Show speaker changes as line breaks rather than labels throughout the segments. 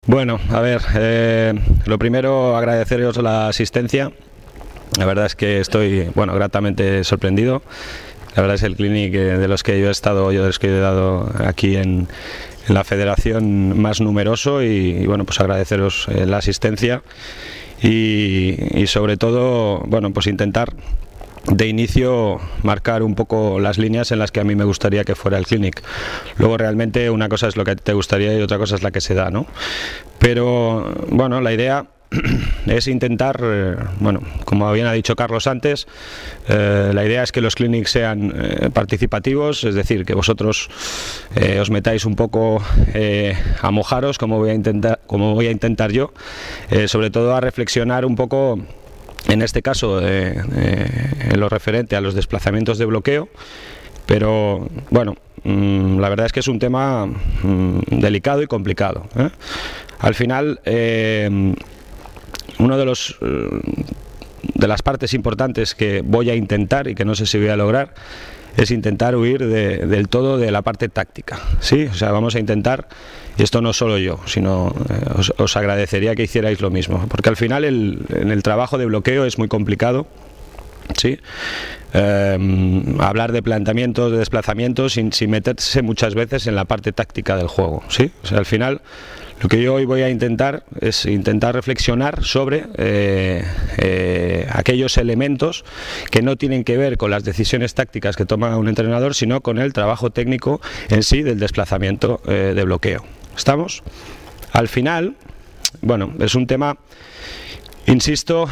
Bueno, a ver, lo primero agradeceros la asistencia. La verdad es que estoy, gratamente sorprendido. La verdad es el clinic de los que yo he estado, de los que he dado aquí en la federación más numeroso y pues agradeceros la asistencia y sobre todo, pues intentar de inicio marcar un poco las líneas en las que a mí me gustaría que fuera el clinic. Luego realmente una cosa es lo que te gustaría y otra cosa es la que se da, ¿no? Pero bueno, la idea es intentar, como bien ha dicho Carlos antes, la idea es que los clinics sean participativos, es decir, que vosotros os metáis un poco a mojaros, como voy a intentar yo, sobre todo a reflexionar un poco. En este caso, en lo referente a los desplazamientos de bloqueo, pero la verdad es que es un tema delicado y complicado, ¿eh? Al final, uno de las partes importantes que voy a intentar y que no sé si voy a lograr es intentar huir del todo de la parte táctica, ¿sí? O sea, vamos a intentar, y esto no solo yo, sino os agradecería que hicierais lo mismo, porque al final en el trabajo de bloqueo es muy complicado, ¿sí? Hablar de planteamientos, de desplazamientos sin meterse muchas veces en la parte táctica del juego, ¿sí? O sea, al final lo que yo hoy voy a intentar es reflexionar sobre aquellos elementos que no tienen que ver con las decisiones tácticas que toma un entrenador, sino con el trabajo técnico en sí del desplazamiento de bloqueo. ¿Estamos? Al final, es un tema, insisto,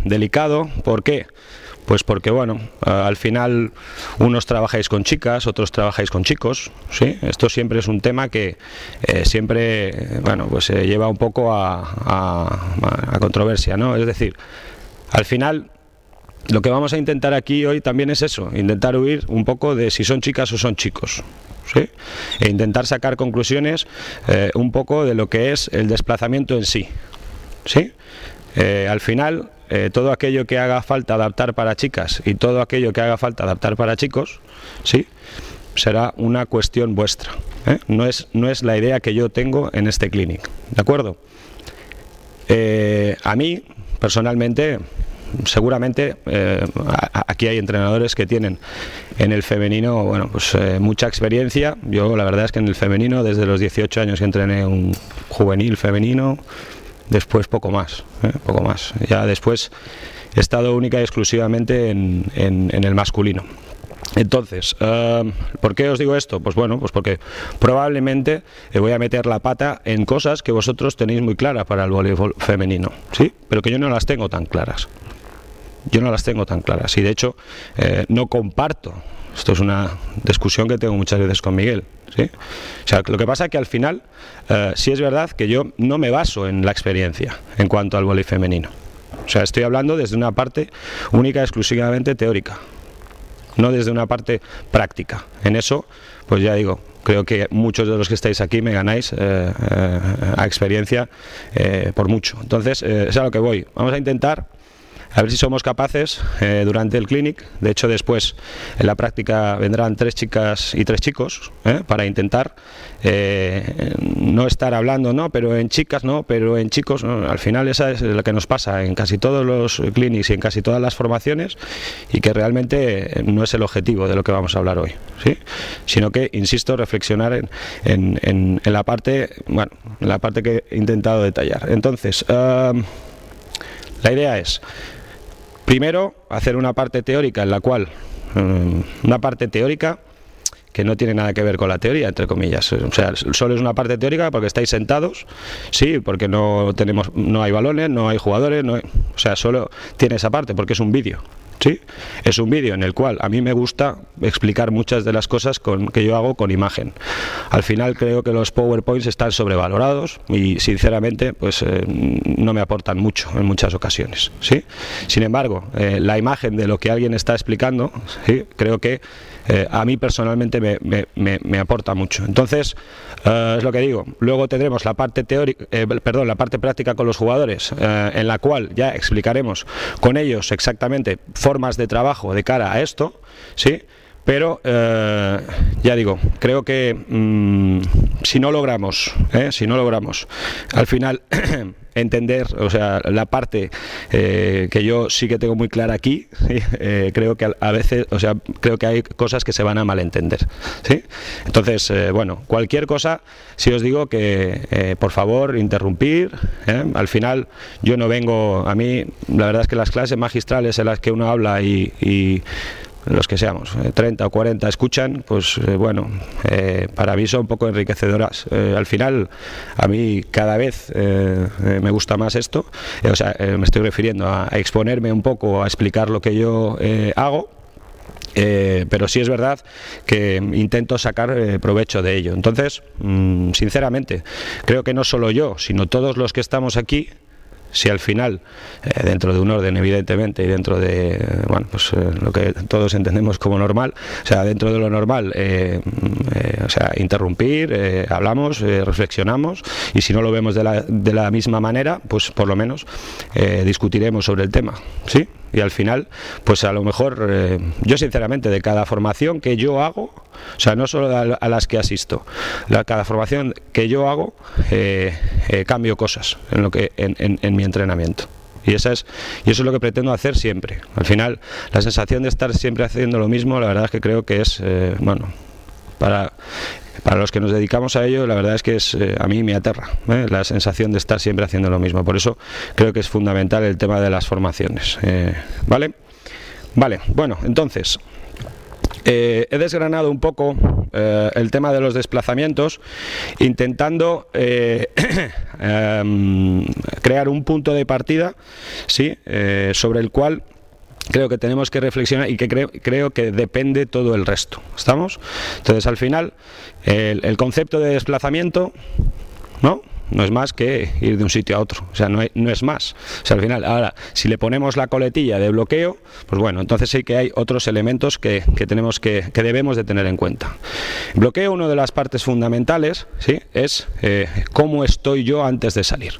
delicado. ¿Por qué? Pues porque, al final unos trabajáis con chicas, otros trabajáis con chicos, ¿sí? Esto siempre es un tema que siempre, se lleva un poco a controversia, ¿no? Es decir, al final lo que vamos a intentar aquí hoy también es eso, intentar huir un poco de si son chicas o son chicos, ¿sí? E intentar sacar conclusiones un poco de lo que es el desplazamiento en sí, ¿sí? Al final, todo aquello que haga falta adaptar para chicas y todo aquello que haga falta adaptar para chicos, ¿sí?, será una cuestión vuestra, ¿eh? No es la idea que yo tengo en este clinic, ¿de acuerdo? A mí, personalmente, seguramente aquí hay entrenadores que tienen en el femenino mucha experiencia. Yo la verdad es que en el femenino, desde los 18 años que entrené un juvenil femenino, después poco más. Ya después he estado única y exclusivamente en el masculino. Entonces, ¿por qué os digo esto? Pues porque probablemente voy a meter la pata en cosas que vosotros tenéis muy claras para el voleibol femenino, ¿sí? Pero que yo no las tengo tan claras. Y de hecho no comparto. Esto es una discusión que tengo muchas veces con Miguel, ¿sí? O sea, lo que pasa es que al final sí es verdad que yo no me baso en la experiencia en cuanto al voleibol femenino. O sea, estoy hablando desde una parte única y exclusivamente teórica, no desde una parte práctica. En eso, pues ya digo, creo que muchos de los que estáis aquí me ganáis a experiencia por mucho. Entonces, es a lo que voy. Vamos a intentar a ver si somos capaces durante el clinic. De hecho, después en la práctica vendrán 3 chicas y 3 chicos para intentar no estar hablando, no, pero en chicas, no, pero en chicos, no. Al final esa es lo que nos pasa en casi todos los clinics y en casi todas las formaciones, y que realmente no es el objetivo de lo que vamos a hablar hoy, ¿sí? Sino que, insisto, reflexionar en la parte, en la parte que he intentado detallar. Entonces, la idea es, primero, hacer una parte teórica en la cual, una parte teórica que no tiene nada que ver con la teoría, entre comillas. O sea, solo es una parte teórica porque estáis sentados, sí, porque no hay balones, no hay jugadores, o sea, solo tiene esa parte porque es un vídeo. ¿Sí? Es un vídeo en el cual a mí me gusta explicar muchas de las cosas que yo hago con imagen. Al final creo que los PowerPoints están sobrevalorados y sinceramente pues no me aportan mucho en muchas ocasiones, ¿sí? Sin embargo, la imagen de lo que alguien está explicando, ¿sí?, creo que a mí personalmente me aporta mucho. Entonces, es lo que digo. Luego tendremos la parte la parte práctica con los jugadores, en la cual ya explicaremos con ellos exactamente formas de trabajo de cara a esto, ¿sí? pero ya digo, creo que si no logramos al final entender, o sea, la parte que yo sí que tengo muy clara aquí, ¿sí? Creo que a veces, o sea, creo que hay cosas que se van a malentender, ¿sí? Entonces, bueno, cualquier cosa, si os digo que por favor interrumpir, al final yo no vengo, a mí la verdad es que las clases magistrales en las que uno habla y los que seamos, 30 o 40 escuchan, pues bueno, para mí son un poco enriquecedoras. Al final, a mí cada vez me gusta más esto, o sea, me estoy refiriendo a exponerme un poco, a explicar lo que yo hago. Pero sí es verdad que intento sacar provecho de ello. Entonces, sinceramente, creo que no solo yo, sino todos los que estamos aquí, si al final, dentro de un orden evidentemente y dentro de bueno, pues, lo que todos entendemos como normal, o sea, dentro de lo normal, o sea, interrumpir, hablamos, reflexionamos, y si no lo vemos de la misma manera, pues por lo menos discutiremos sobre el tema, ¿sí? Y al final, pues a lo mejor, yo sinceramente, de cada formación que yo hago, o sea, no solo a las que asisto, cada formación que yo hago, cambio cosas en mi entrenamiento. Y eso es lo que pretendo hacer siempre. Al final, la sensación de estar siempre haciendo lo mismo, la verdad es que creo que es, bueno, para los que nos dedicamos a ello, la verdad es que a mí me aterra, la sensación de estar siempre haciendo lo mismo. Por eso creo que es fundamental el tema de las formaciones. ¿Vale? Vale, bueno, entonces he desgranado un poco el tema de los desplazamientos, intentando crear un punto de partida, ¿sí? Sobre el cual creo que tenemos que reflexionar y que creo que depende todo el resto. ¿Estamos? Entonces, al final, el concepto de desplazamiento, ¿no? No es más que ir de un sitio a otro, o sea, no es más. O sea, al final, ahora, si le ponemos la coletilla de bloqueo, pues bueno, entonces sí que hay otros elementos que debemos de tener en cuenta. Bloqueo, una de las partes fundamentales, ¿sí? Es cómo estoy yo antes de salir,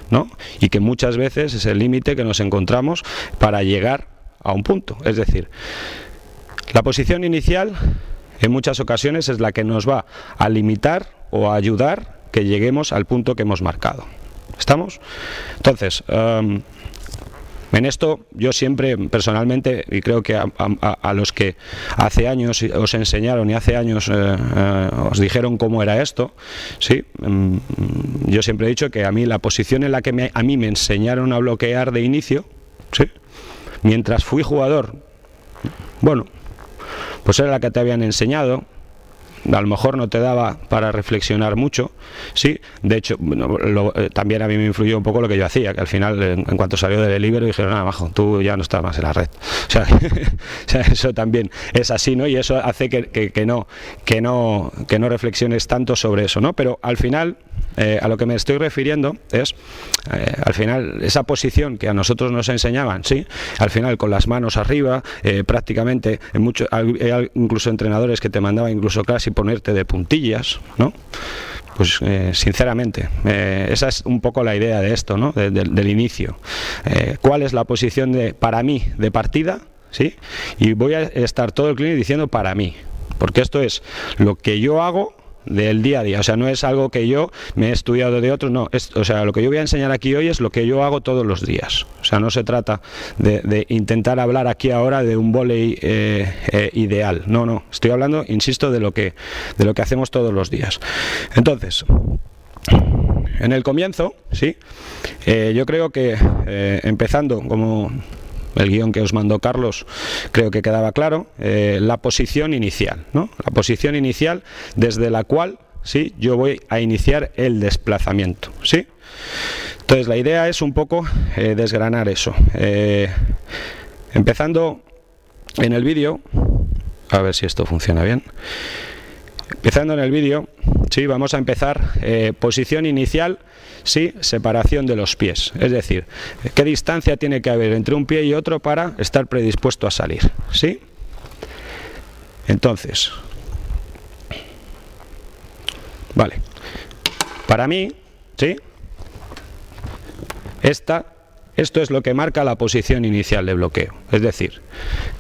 ¿no? Y que muchas veces es el límite que nos encontramos para llegar a un punto. Es decir, la posición inicial en muchas ocasiones es la que nos va a limitar o a ayudar que lleguemos al punto que hemos marcado. ¿Estamos? Entonces, en esto yo siempre personalmente, y creo que a los que hace años os enseñaron y hace años os dijeron cómo era esto, ¿sí? Yo siempre he dicho que a mí la posición en la que a mí me enseñaron a bloquear de inicio, ¿sí? Mientras fui jugador, bueno, pues era la que te habían enseñado. A lo mejor no te daba para reflexionar mucho, sí. De hecho, bueno, también a mí me influyó un poco lo que yo hacía, que al final, en cuanto salió del libro, dijeron, nada, majo, tú ya no estás más en la red. O sea, eso también es así, ¿no? Y eso hace que no reflexiones tanto sobre eso, ¿no? Pero al final, a lo que me estoy refiriendo es, al final, esa posición que a nosotros nos enseñaban, sí, al final con las manos arriba, prácticamente, incluso entrenadores que te mandaban incluso casi ponerte de puntillas, ¿no? Pues sinceramente, esa es un poco la idea de esto, ¿no? Del inicio. ¿Cuál es la posición para mí de partida? ¿Sí? Y voy a estar todo el cliente diciendo para mí, porque esto es lo que yo hago del día a día, o sea, no es algo que yo me he estudiado de otro, no, o sea, lo que yo voy a enseñar aquí hoy es lo que yo hago todos los días. O sea, no se trata de intentar hablar aquí ahora de un vóley ideal, no, estoy hablando, insisto, de lo que hacemos todos los días. Entonces, en el comienzo, sí, yo creo que empezando como el guión que os mandó Carlos, creo que quedaba claro, la posición inicial, ¿no? La posición inicial desde la cual, sí, yo voy a iniciar el desplazamiento, ¿sí? Entonces la idea es un poco desgranar eso. Empezando en el vídeo, a ver si esto funciona bien. Empezando en el vídeo, sí, vamos a empezar posición inicial, sí, separación de los pies, es decir, qué distancia tiene que haber entre un pie y otro para estar predispuesto a salir, ¿sí? Entonces, vale, para mí, ¿sí? Esta Esto es lo que marca la posición inicial de bloqueo, es decir,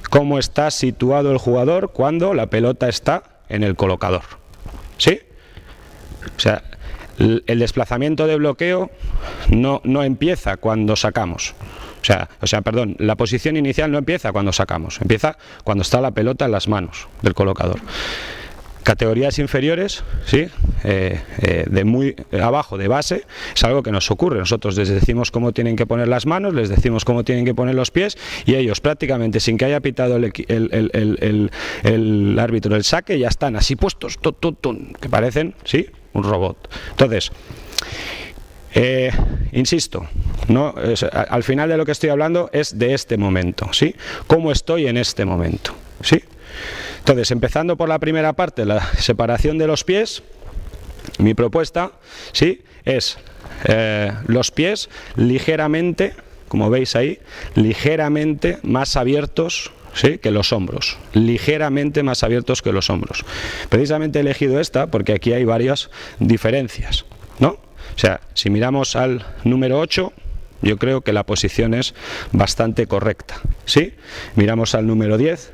cómo está situado el jugador cuando la pelota está en el colocador. ¿Sí? O sea, el desplazamiento de bloqueo no empieza cuando sacamos. O sea, perdón, la posición inicial no empieza cuando sacamos, empieza cuando está la pelota en las manos del colocador. Categorías inferiores, ¿sí? De muy abajo, de base, es algo que nos ocurre. Nosotros les decimos cómo tienen que poner las manos, les decimos cómo tienen que poner los pies, y ellos prácticamente sin que haya pitado el árbitro el saque, ya están así puestos, que parecen, ¿sí?, un robot. Entonces, insisto, no, al final de lo que estoy hablando es de este momento, ¿sí? ¿Cómo estoy en este momento? ¿Sí? Entonces, empezando por la primera parte, la separación de los pies, mi propuesta, ¿sí?, es los pies ligeramente, como veis ahí, ligeramente más abiertos, ¿sí?, que los hombros, ligeramente más abiertos que los hombros. Precisamente he elegido esta porque aquí hay varias diferencias, ¿no? O sea, si miramos al número 8, yo creo que la posición es bastante correcta, ¿sí? Miramos al número 10,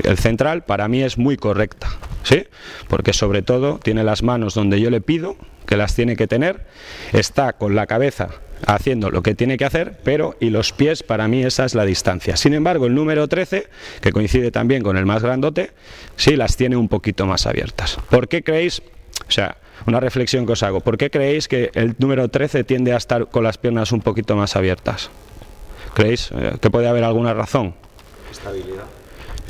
el central, para mí es muy correcta, ¿sí? Porque sobre todo tiene las manos donde yo le pido que las tiene que tener, está con la cabeza haciendo lo que tiene que hacer, pero y los pies, para mí esa es la distancia. Sin embargo, el número 13, que coincide también con el más grandote, sí las tiene un poquito más abiertas. ¿Por qué creéis? O sea, una reflexión que os hago. ¿Por qué creéis que el número 13 tiende a estar con las piernas un poquito más abiertas? ¿Creéis que puede haber alguna razón?
Estabilidad.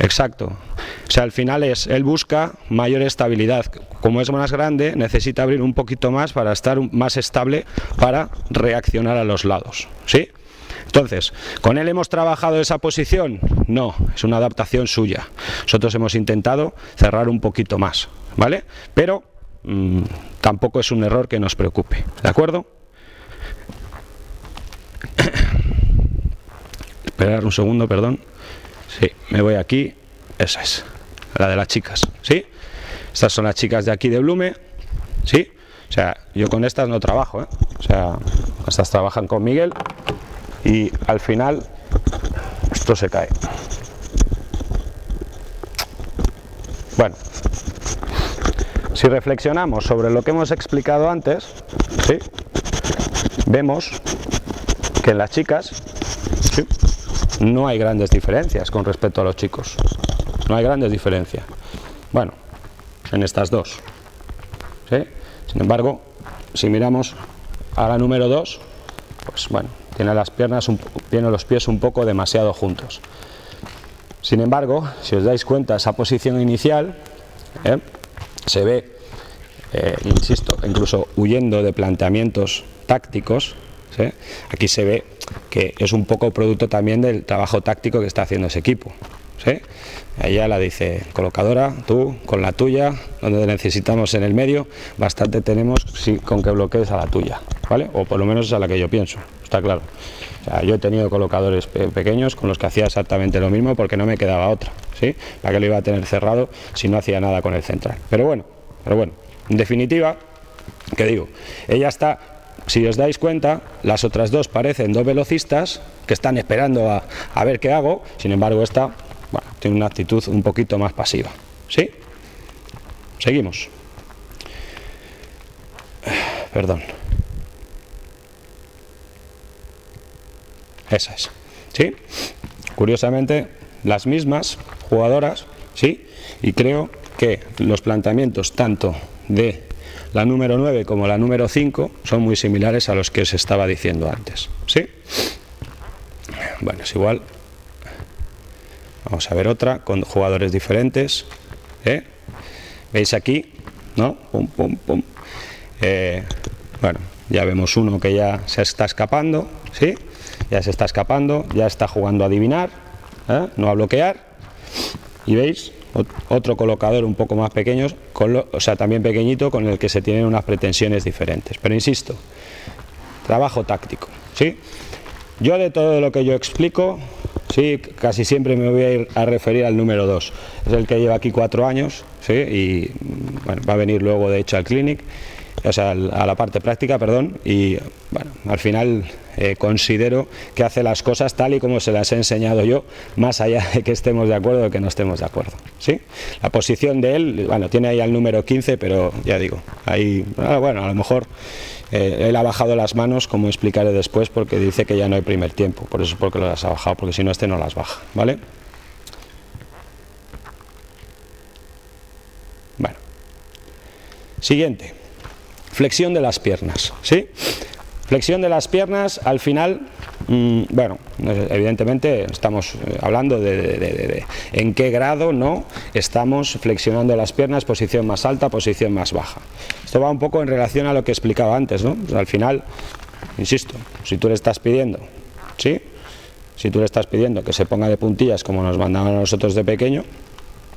Exacto. O sea, al final él busca mayor estabilidad. Como es más grande, necesita abrir un poquito más para estar más estable, para reaccionar a los lados, ¿sí? Entonces, ¿con él hemos trabajado esa posición? No, es una adaptación suya. Nosotros hemos intentado cerrar un poquito más, ¿vale? Pero tampoco es un error que nos preocupe, ¿de acuerdo? Esperar un segundo, perdón. Sí, me voy aquí. Esa es, la de las chicas, ¿sí? Estas son las chicas de aquí de Blume, ¿sí? O sea, yo con estas no trabajo, ¿eh? O sea, estas trabajan con Miguel y al final esto se cae. Bueno, si reflexionamos sobre lo que hemos explicado antes, ¿sí?, vemos que en las chicas, ¿sí?, no hay grandes diferencias con respecto a los chicos. No hay grandes diferencias. Bueno, en estas dos, ¿sí? Sin embargo, si miramos a la número 2, pues bueno, tiene las piernas, tiene los pies un poco demasiado juntos. Sin embargo, si os dais cuenta, esa posición inicial se ve, insisto, incluso huyendo de planteamientos tácticos, ¿sí? Aquí se ve que es un poco producto también del trabajo táctico que está haciendo ese equipo, ¿sí? Ella la dice, colocadora, tú con la tuya, donde necesitamos en el medio, bastante tenemos con que bloquees a la tuya, ¿vale? O por lo menos es a la que yo pienso, está claro. O sea, yo he tenido colocadores pequeños con los que hacía exactamente lo mismo porque no me quedaba otra, ¿sí? ¿Para qué lo iba a tener cerrado si no hacía nada con el central? Pero bueno, en definitiva, ¿qué digo? Ella está, si os dais cuenta, las otras dos parecen dos velocistas que están esperando a ver qué hago, sin embargo esta, bueno, tiene una actitud un poquito más pasiva, ¿sí? Seguimos. Perdón. Esa es, ¿sí? Curiosamente, las mismas jugadoras, ¿sí? Y creo que los planteamientos tanto de la número 9 como la número 5 son muy similares a los que os estaba diciendo antes, ¿sí? Bueno, es igual. Vamos a ver otra con jugadores diferentes, ¿eh? ¿Veis aquí? ¿No? Pum, pum, pum. Bueno, ya vemos uno que ya se está escapando, ¿sí? Ya se está escapando, ya está jugando a adivinar, no a bloquear. Y veis, otro colocador un poco más pequeño, o sea, también pequeñito, con el que se tienen unas pretensiones diferentes. Pero insisto, trabajo táctico, ¿sí? Yo de todo lo que yo explico, sí, casi siempre me voy a ir a referir al número 2. Es el que lleva aquí 4 años, ¿sí? Y bueno, va a venir luego de hecho al clinic. o sea, a la parte práctica, perdón, y bueno, al final considero que hace las cosas tal y como se las he enseñado yo, más allá de que estemos de acuerdo o que no estemos de acuerdo, ¿sí? La posición de él, bueno, tiene ahí al número 15, pero ya digo, ahí, bueno, a lo mejor él ha bajado las manos, como explicaré después, porque dice que ya no hay primer tiempo, por eso es porque las ha bajado, porque si no este no las baja, ¿vale? Bueno, siguiente, flexión de las piernas, ¿sí? Flexión de las piernas, al final, bueno, evidentemente estamos hablando de en qué grado no estamos flexionando las piernas, posición más alta, posición más baja. Esto va un poco en relación a lo que explicaba antes, ¿no? Pues al final, insisto, si tú le estás pidiendo, ¿sí? Si tú le estás pidiendo que se ponga de puntillas como nos mandaban a nosotros de pequeño,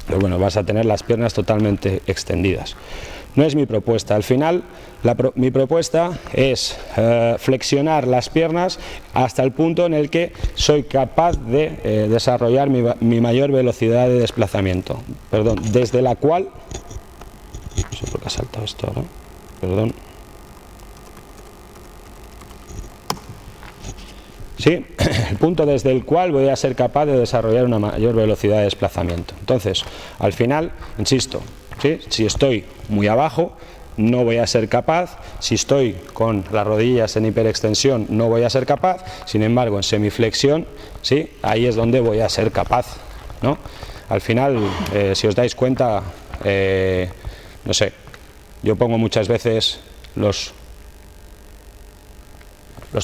pues bueno, vas a tener las piernas totalmente extendidas. No es mi propuesta. Al final, mi propuesta es flexionar las piernas hasta el punto en el que soy capaz de desarrollar mi mayor velocidad de desplazamiento. Perdón, desde la cual... No sé por qué ha saltado esto ahora. Perdón. Sí, el punto desde el cual voy a ser capaz de desarrollar una mayor velocidad de desplazamiento. Entonces, al final, insisto, ¿sí? Si estoy muy abajo, no voy a ser capaz. Si estoy con las rodillas en hiperextensión, no voy a ser capaz. Sin embargo, en semiflexión, ¿sí? Ahí es donde voy a ser capaz, ¿no? Al final, si os dais cuenta, no sé, yo pongo muchas veces los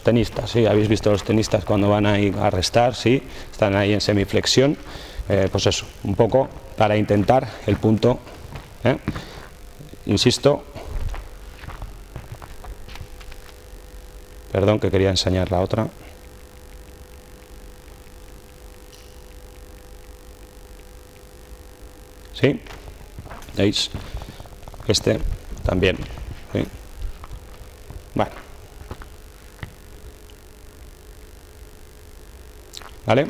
tenistas, ¿sí? Habéis visto los tenistas cuando van ahí a restar, ¿sí? Están ahí en semiflexión, pues eso, un poco para intentar el punto, insisto, perdón que quería enseñar la otra, ¿sí? ¿Veis? Este también, ¿sí? Bueno. ¿Vale?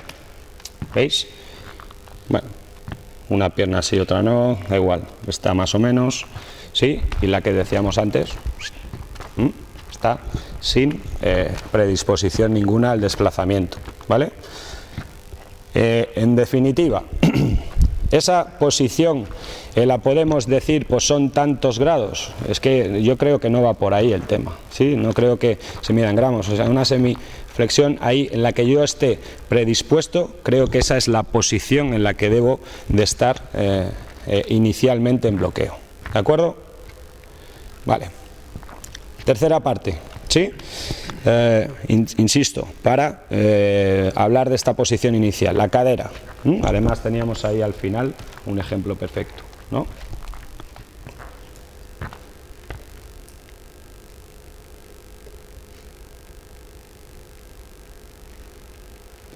¿Veis? Bueno, una pierna sí, otra no, da igual, está más o menos, ¿sí? Y la que decíamos antes, está sin predisposición ninguna al desplazamiento, ¿vale? En definitiva, esa posición la podemos decir, pues son tantos grados. Es que yo creo que no va por ahí el tema, ¿sí? No creo que se midan gramos, o sea, una semiflexión ahí en la que yo esté predispuesto, creo que esa es la posición en la que debo de estar inicialmente en bloqueo, ¿de acuerdo? Vale. Tercera parte, ¿sí? Insisto, para hablar de esta posición inicial, la cadera. Además teníamos ahí al final un ejemplo perfecto, ¿no?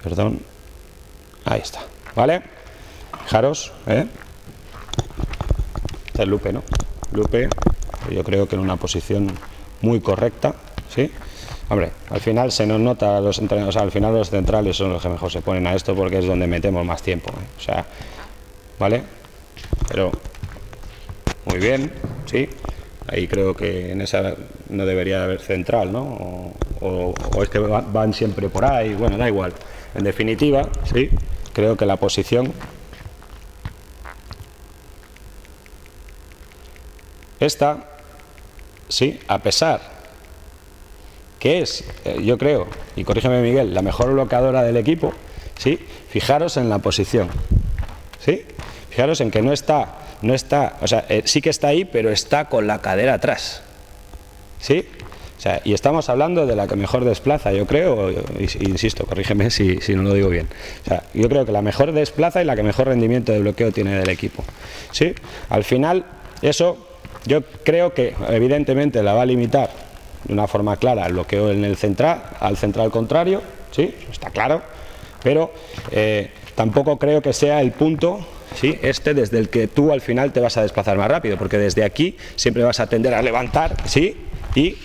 Perdón, ahí está, ¿vale? Fijaros, este es Lupe, ¿no? Lupe, yo creo que en una posición muy correcta, ¿sí? Hombre, al final se nos nota, o sea, al final los centrales son los que mejor se ponen a esto porque es donde metemos más tiempo, o sea, ¿vale? Pero, muy bien, ¿sí? Ahí creo que en esa no debería haber central, ¿no? O es que van siempre por ahí, bueno, da igual. En definitiva, ¿sí? Creo que la posición esta, sí, a pesar que es, yo creo, y corrígeme Miguel, la mejor bloqueadora del equipo, ¿sí? Fijaros en la posición, ¿sí? Fijaros en que no está, o sea, sí que está ahí, pero está con la cadera atrás, ¿sí? O sea, y estamos hablando de la que mejor desplaza, yo creo, insisto, corrígeme si no lo digo bien. O sea, yo creo que la mejor desplaza y la que mejor rendimiento de bloqueo tiene del equipo, ¿sí? Al final, eso yo creo que evidentemente la va a limitar de una forma clara el bloqueo en el central, al central contrario, ¿sí? Está claro, pero tampoco creo que sea el punto, ¿sí? Este desde el que tú al final te vas a desplazar más rápido, porque desde aquí siempre vas a tender a levantar, ¿sí? Y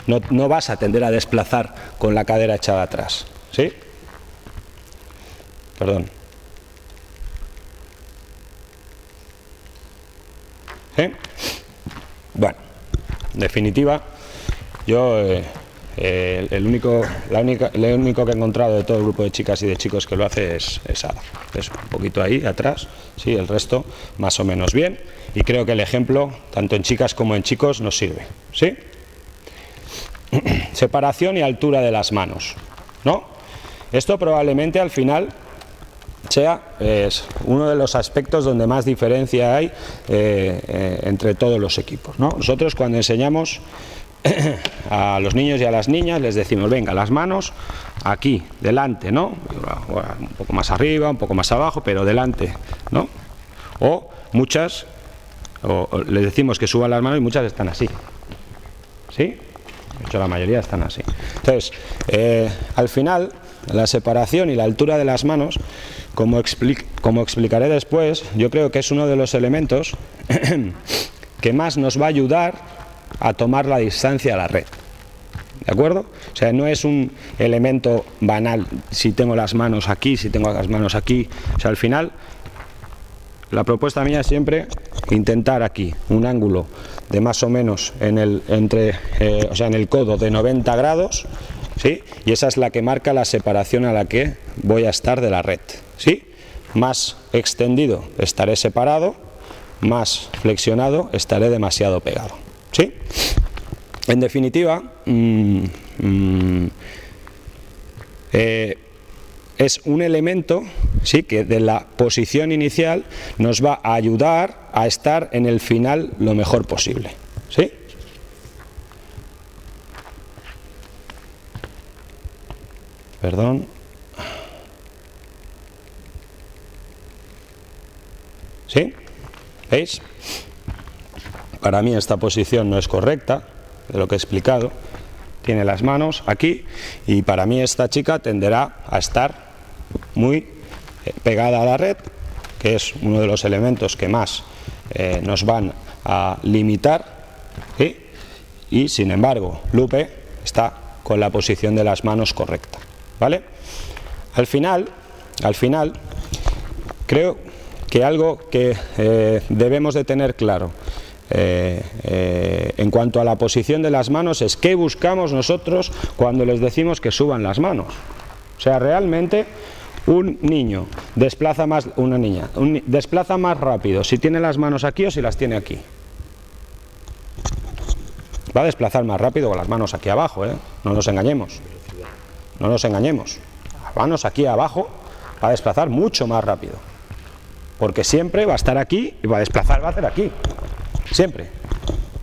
no vas a tender a desplazar con la cadera echada atrás, ¿sí? Perdón. ¿Sí? Bueno, En definitiva, yo el único que he encontrado de todo el grupo de chicas y de chicos que lo hace es Ada. Eso, un poquito ahí atrás, sí, el resto más o menos bien. Y creo que el ejemplo, tanto en chicas como en chicos, nos sirve, ¿sí? Separación y altura de las manos, ¿no? Esto probablemente al final sea uno de los aspectos donde más diferencia hay entre todos los equipos, ¿no? Nosotros cuando enseñamos a los niños y a las niñas les decimos, venga, las manos aquí, delante, ¿no? Un poco más arriba, un poco más abajo, pero delante, ¿no? O muchas, les decimos que suban las manos y muchas están así, ¿sí? De hecho, la mayoría están así. Entonces, al final, la separación y la altura de las manos, como explicaré después, yo creo que es uno de los elementos que más nos va a ayudar a tomar la distancia a la red. ¿De acuerdo? O sea, no es un elemento banal si tengo las manos aquí, si tengo las manos aquí. O sea, al final, la propuesta mía es siempre intentar aquí un ángulo de más o menos en el codo de 90 grados, ¿sí? Y esa es la que marca la separación a la que voy a estar de la red, ¿sí? Más extendido estaré separado, más flexionado estaré demasiado pegado, ¿sí? En definitiva, es un elemento, sí, que de la posición inicial nos va a ayudar a estar en el final lo mejor posible, ¿sí? Perdón. ¿Sí? ¿Veis? Para mí esta posición no es correcta, de lo que he explicado. Tiene las manos aquí y para mí esta chica tenderá a estar muy pegada a la red, que es uno de los elementos que más nos van a limitar, ¿sí? Y sin embargo Lupe está con la posición de las manos correcta, ¿vale? Al final creo que algo que debemos de tener claro en cuanto a la posición de las manos es qué buscamos nosotros cuando les decimos que suban las manos. O sea, realmente un niño desplaza más, desplaza más rápido si tiene las manos aquí o si las tiene aquí. Va a desplazar más rápido con las manos aquí abajo, ¿eh? No nos engañemos. No nos engañemos. Las manos aquí abajo va a desplazar mucho más rápido. Porque siempre va a estar aquí y va a desplazar, va a hacer aquí. Siempre.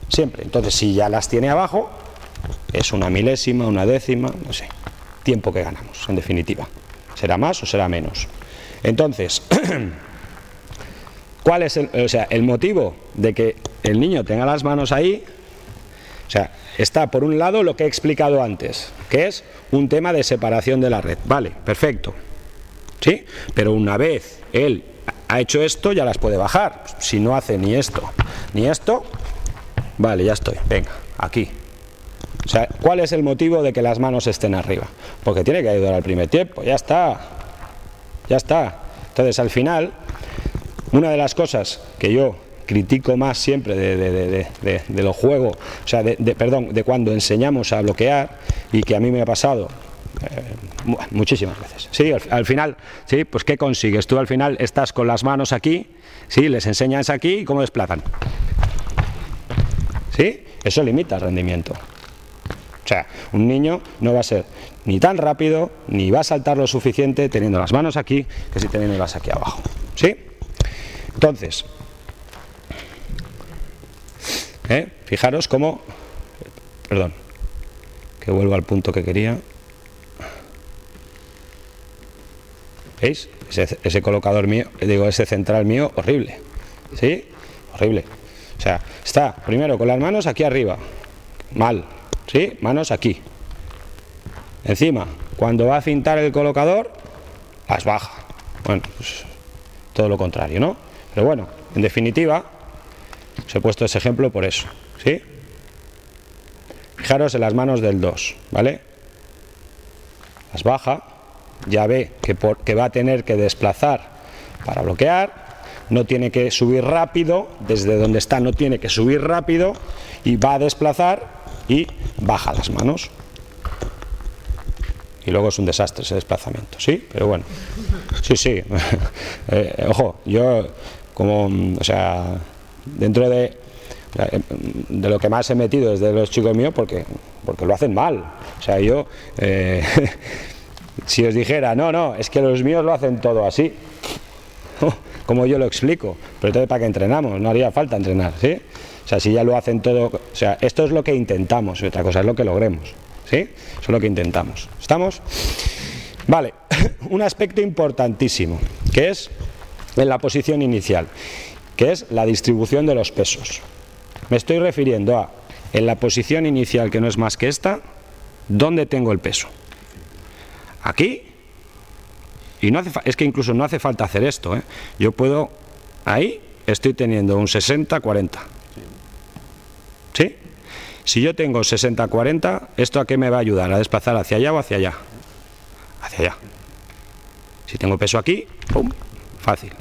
Siempre. Entonces, si ya las tiene abajo, es una milésima, una décima, no sé. Tiempo que ganamos, en definitiva. ¿Será más o será menos? Entonces, ¿cuál es el motivo de que el niño tenga las manos ahí? O sea, está por un lado lo que he explicado antes, que es un tema de separación de la red. Vale, perfecto. ¿Sí? Pero una vez él ha hecho esto, ya las puede bajar. Si no hace ni esto, vale, ya estoy. Venga, aquí. O sea, ¿cuál es el motivo de que las manos estén arriba? Porque tiene que ayudar al primer tiempo, ya está. Ya está. Entonces, al final, una de las cosas que yo critico más siempre de los juegos, o sea, de cuando enseñamos a bloquear, y que a mí me ha pasado muchísimas veces. Sí, al final, sí, pues ¿qué consigues? Tú al final estás con las manos aquí, sí, les enseñas aquí y cómo desplazan. ¿Sí? Eso limita el rendimiento. O sea, un niño no va a ser ni tan rápido, ni va a saltar lo suficiente teniendo las manos aquí, que si teniéndolas aquí abajo. ¿Sí? Entonces, fijaros cómo, perdón, que vuelvo al punto que quería. ¿Veis? Ese colocador mío, ese central mío, horrible. ¿Sí? Horrible. O sea, está primero con las manos aquí arriba. Mal. ¿Sí? Manos aquí. Encima, cuando va a cintar el colocador, las baja. Bueno, pues todo lo contrario, ¿no? Pero bueno, en definitiva, os he puesto ese ejemplo por eso. ¿Sí? Fijaros en las manos del 2, ¿vale? Las baja, ya ve que va a tener que desplazar para bloquear, no tiene que subir rápido, desde donde está no tiene que subir rápido, y va a desplazar y baja las manos. Y luego es un desastre ese desplazamiento, ¿sí? Pero bueno, sí. Ojo, yo como, o sea, dentro de lo que más he metido desde los chicos míos, porque lo hacen mal. O sea, yo, si os dijera, no, es que los míos lo hacen todo así, como yo lo explico, pero entonces ¿para qué entrenamos? No haría falta entrenar, ¿sí? O sea, si ya lo hacen todo, o sea, esto es lo que intentamos, y otra cosa es lo que logremos, ¿sí? Eso es lo que intentamos. ¿Estamos? Vale, un aspecto importantísimo, que es en la posición inicial, que es la distribución de los pesos. Me estoy refiriendo a, en la posición inicial, que no es más que esta, ¿dónde tengo el peso? Aquí. Y no es que incluso no hace falta hacer esto, ¿eh? Yo puedo, ahí estoy teniendo un 60-40. ¿Sí? Si yo tengo 60-40, ¿esto a qué me va a ayudar? ¿A desplazar hacia allá o hacia allá? Hacia allá. Si tengo peso aquí, ¡pum!, fácil.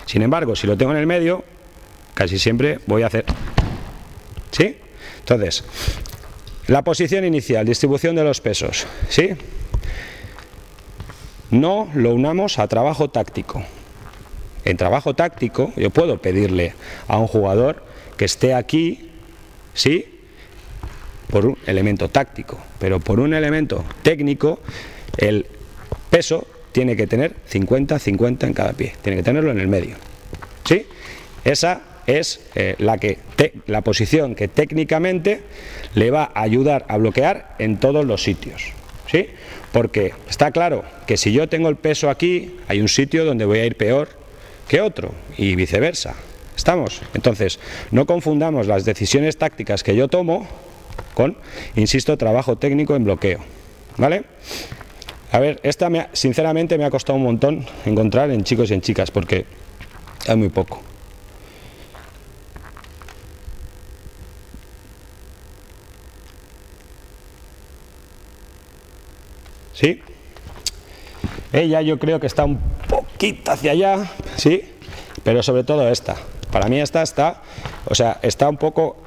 Sin embargo, si lo tengo en el medio, casi siempre voy a hacer... ¿Sí? Entonces, la posición inicial, distribución de los pesos, ¿sí? No lo unamos a trabajo táctico. En trabajo táctico, yo puedo pedirle a un jugador que esté aquí, ¿sí?, por un elemento táctico, pero por un elemento técnico, el peso tiene que tener 50-50 en cada pie, tiene que tenerlo en el medio, ¿sí? Esa es la posición que técnicamente le va a ayudar a bloquear en todos los sitios, ¿sí? Porque está claro que si yo tengo el peso aquí, hay un sitio donde voy a ir peor que otro, y viceversa. ¿Estamos? Entonces, no confundamos las decisiones tácticas que yo tomo con, insisto, trabajo técnico en bloqueo, ¿vale? A ver, esta sinceramente me ha costado un montón encontrar en chicos y en chicas, porque hay muy poco. ¿Sí? Ella yo creo que está un poquito hacia allá, ¿sí? Pero sobre todo esta. Para mí esta está, o sea, está un poco,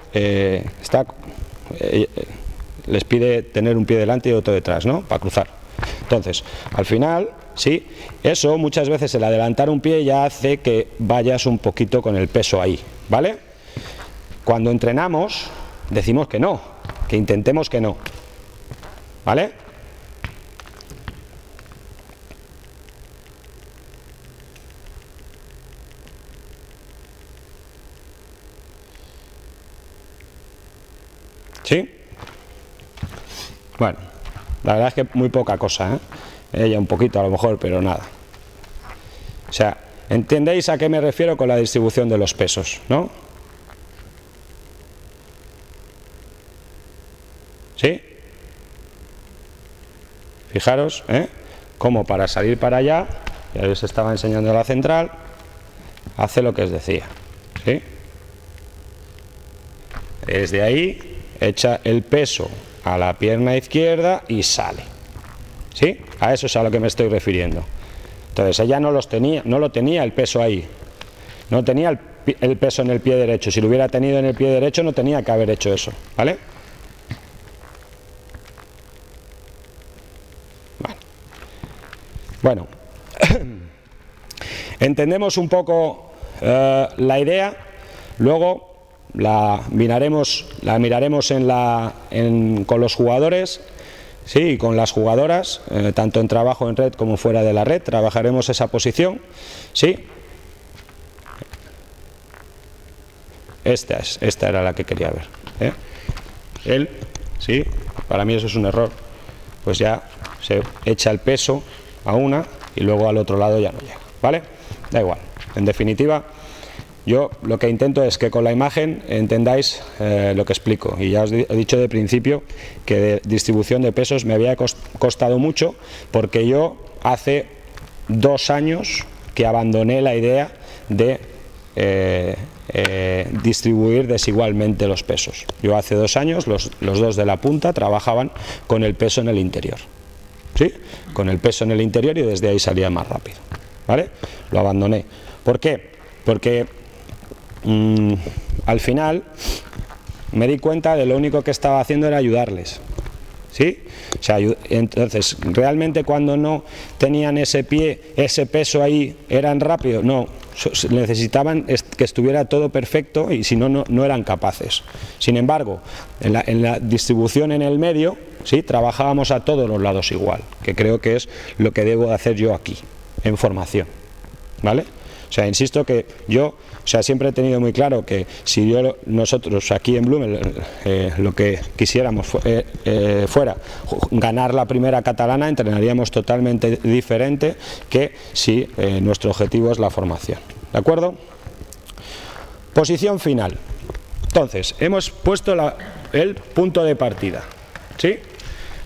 les pide tener un pie delante y otro detrás, ¿no? Para cruzar. Entonces, al final, sí, eso muchas veces el adelantar un pie ya hace que vayas un poquito con el peso ahí, ¿vale? Cuando entrenamos, decimos que no, que intentemos que no, ¿vale? ¿Sí? Bueno, la verdad es que muy poca cosa, ¿eh? Ella un poquito a lo mejor, pero nada. O sea, ¿entendéis a qué me refiero con la distribución de los pesos, no? ¿Sí? Fijaros, cómo para salir para allá, ya les estaba enseñando la central, hace lo que os decía, ¿sí? Desde ahí echa el peso a la pierna izquierda y sale, ¿sí? A eso es a lo que me estoy refiriendo. Entonces ella no lo tenía el peso ahí, no tenía el peso en el pie derecho. Si lo hubiera tenido en el pie derecho no tenía que haber hecho eso, ¿vale? Bueno, entendemos un poco la idea, luego la miraremos con los jugadores, sí, y con las jugadoras, tanto en trabajo en red como fuera de la red, trabajaremos esa posición, sí. Esta era la que quería ver, Él, sí, para mí eso es un error, pues ya se echa el peso a una y luego al otro lado ya no llega, ¿vale? Da igual, en definitiva, yo lo que intento es que con la imagen entendáis lo que explico, y ya os he dicho de principio que de distribución de pesos me había costado mucho, porque yo hace 2 años que abandoné la idea de distribuir desigualmente los pesos. Yo hace 2 años, los dos de la punta trabajaban con el peso en el interior, ¿sí? Con el peso en el interior, y desde ahí salía más rápido, ¿vale? Lo abandoné. ¿Por qué? Porque al final me di cuenta de lo único que estaba haciendo era ayudarles, ¿sí? O sea, entonces, realmente cuando no tenían ese pie, ese peso ahí, eran rápidos, no, necesitaban que estuviera todo perfecto y si no, no eran capaces. Sin embargo, en la distribución en el medio, ¿sí? Trabajábamos a todos los lados igual, que creo que es lo que debo de hacer yo aquí, en formación, ¿vale? O sea, insisto que yo, siempre he tenido muy claro que si nosotros aquí en Blume lo que quisiéramos fuera ganar la primera catalana, entrenaríamos totalmente diferente que si nuestro objetivo es la formación. ¿De acuerdo? Posición final. Entonces, hemos puesto el punto de partida, ¿sí?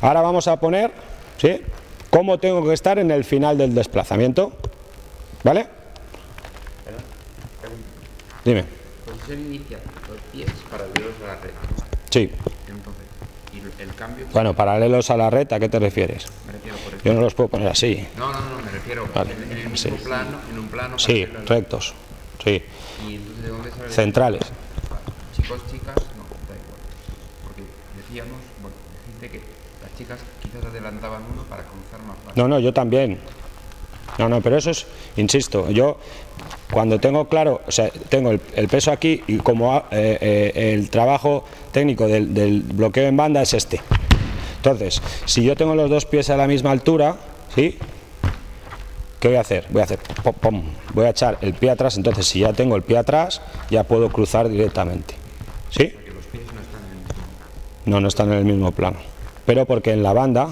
Ahora vamos a poner, ¿sí?, cómo tengo que estar en el final del desplazamiento, ¿vale? Dime.
Posición inicial, los pies paralelos a la red.
Sí.
Entonces, ¿y el cambio?
Bueno, paralelos a la red, ¿a qué te refieres?
Me refiero por eso.
Yo no los puedo poner así.
No, me refiero
Vale.
en el
Sí.
mismo plano, en un plano.
Sí,
paralelo.
rectos. Sí.
¿Y entonces de dónde sale?
Centrales.
Chicos, chicas, no, da igual. Porque decíamos, bueno, dijiste que las chicas quizás adelantaban uno para cruzar más fácil.
No, yo también. No, pero eso es, insisto, yo cuando tengo claro, o sea, tengo el peso aquí y como el trabajo técnico del bloqueo en banda es este. Entonces, si yo tengo los dos pies a la misma altura, ¿sí?, ¿qué voy a hacer? Voy a hacer pom, pom, voy a echar el pie atrás, entonces si ya tengo el pie atrás, ya puedo cruzar directamente. ¿Sí?
Porque los pies no están en el mismo.
No están en el mismo plano. Pero porque en la banda,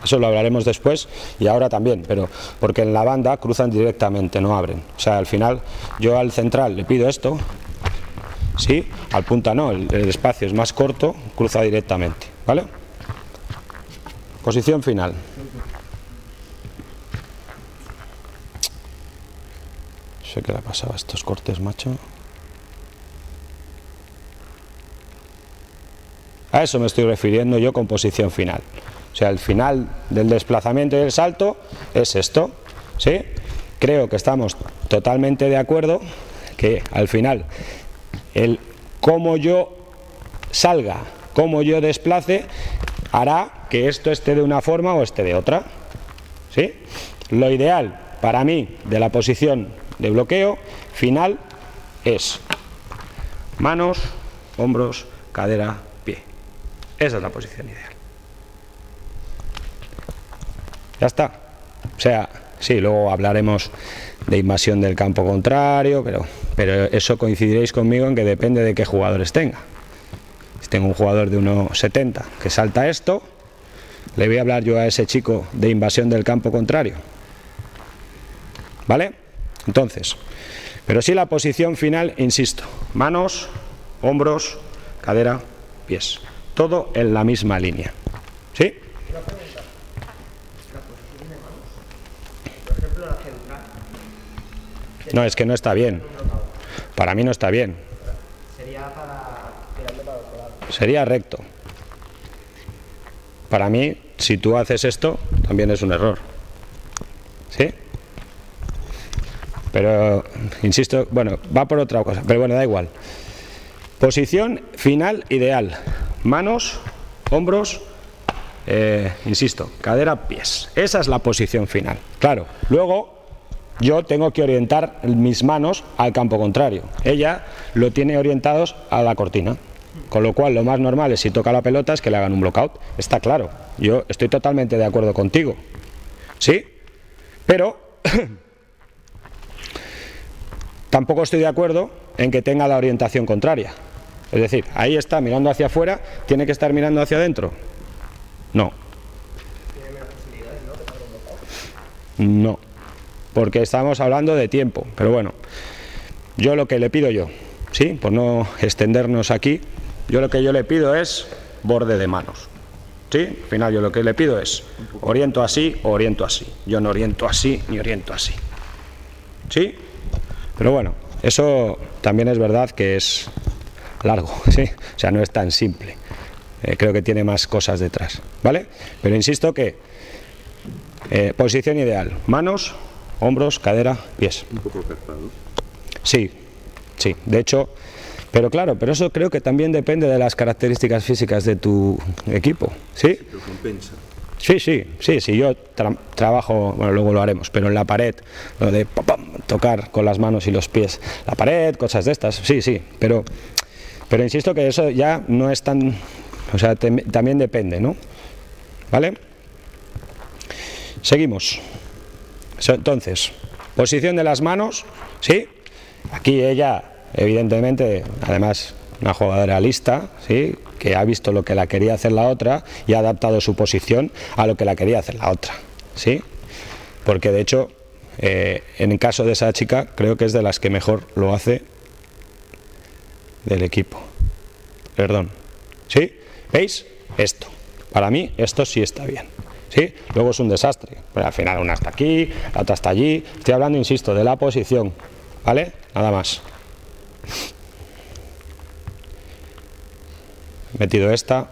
eso lo hablaremos después y ahora también, pero porque en la banda cruzan directamente, no abren. O sea, al final yo al central le pido esto, ¿sí? Al punta no, el espacio es más corto, cruza directamente, ¿vale? Posición final. No sé qué le pasaba a estos cortes, macho. A eso me estoy refiriendo yo con posición final. O sea, el final del desplazamiento y el salto es esto, ¿sí? Creo que estamos totalmente de acuerdo que al final el cómo yo salga, cómo yo desplace, hará que esto esté de una forma o esté de otra, ¿sí? Lo ideal para mí de la posición de bloqueo final es manos, hombros, cadera, pie. Esa es la posición ideal. Ya está. O sea, sí, luego hablaremos de invasión del campo contrario, pero eso coincidiréis conmigo en que depende de qué jugadores tenga. Si tengo un jugador de 1,70 que salta esto, le voy a hablar yo a ese chico de invasión del campo contrario. ¿Vale? Entonces, pero sí la posición final, insisto, manos, hombros, cadera, pies. Todo en la misma línea. ¿Sí?
Una pregunta. ¿La posición de manos? Por ejemplo, la central.
No, es que no está bien. Para mí no está bien.
Sería para tirando para otro lado.
Sería recto. Para mí, si tú haces esto, también es un error. ¿Sí? Pero, insisto, bueno, va por otra cosa, pero bueno, da igual. Posición final ideal. Manos, hombros, insisto, cadera, pies. Esa es la posición final. Claro, luego yo tengo que orientar mis manos al campo contrario. Ella lo tiene orientados a la cortina. Con lo cual, lo más normal es, si toca la pelota, es que le hagan un blockout. Está claro. Yo estoy totalmente de acuerdo contigo. ¿Sí? Pero tampoco estoy de acuerdo en que tenga la orientación contraria. Es decir, ahí está mirando hacia afuera, ¿tiene que estar mirando hacia adentro? No.
Tiene menos posibilidades, ¿no?, de hacer un blockout.
No. Porque estamos hablando de tiempo. Pero bueno, yo lo que le pido yo, ¿sí?, por no extendernos aquí, yo lo que yo le pido es borde de manos. ¿Sí? Al final yo lo que le pido es oriento así o oriento así. Yo no oriento así ni oriento así. ¿Sí? Pero bueno, eso también es verdad que es largo, ¿sí? O sea, no es tan simple. Creo que tiene más cosas detrás, ¿vale? Pero insisto que posición ideal, manos, hombros, cadera, pies.
Un poco cazados.
Sí, sí, de hecho, pero claro, pero eso creo que también depende de las características físicas de tu equipo, ¿sí?
Pero compensa.
Sí, yo trabajo, bueno, luego lo haremos, pero en la pared, lo de tocar con las manos y los pies, la pared, cosas de estas, sí, pero insisto que eso ya no es tan, o sea, también depende, ¿no? ¿Vale? Seguimos. Entonces, posición de las manos, ¿sí? Aquí ella, evidentemente, además una jugadora lista, ¿sí? Que ha visto lo que la quería hacer la otra y ha adaptado su posición a lo que la quería hacer la otra, ¿sí? Porque de hecho, en el caso de esa chica, creo que es de las que mejor lo hace del equipo. Perdón, ¿sí? ¿Veis? Esto. Para mí, esto sí está bien, ¿sí? Luego es un desastre. Pero al final una está aquí, la otra está allí. Estoy hablando, insisto, de la posición, ¿vale? Nada más. He metido esta.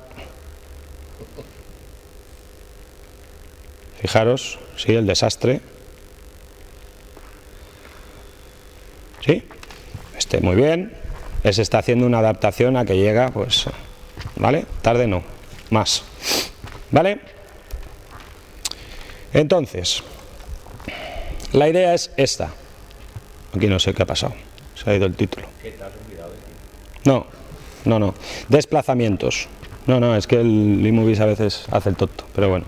Fijaros, sí, el desastre. ¿Sí? Muy bien. Se está haciendo una adaptación a que llega, pues, ¿vale? Tarde no, más. ¿Vale? Entonces, la idea es esta. Aquí no sé qué ha pasado. Se ha ido el título. No. Desplazamientos. No, es que el iMovies a veces hace el tonto, pero bueno.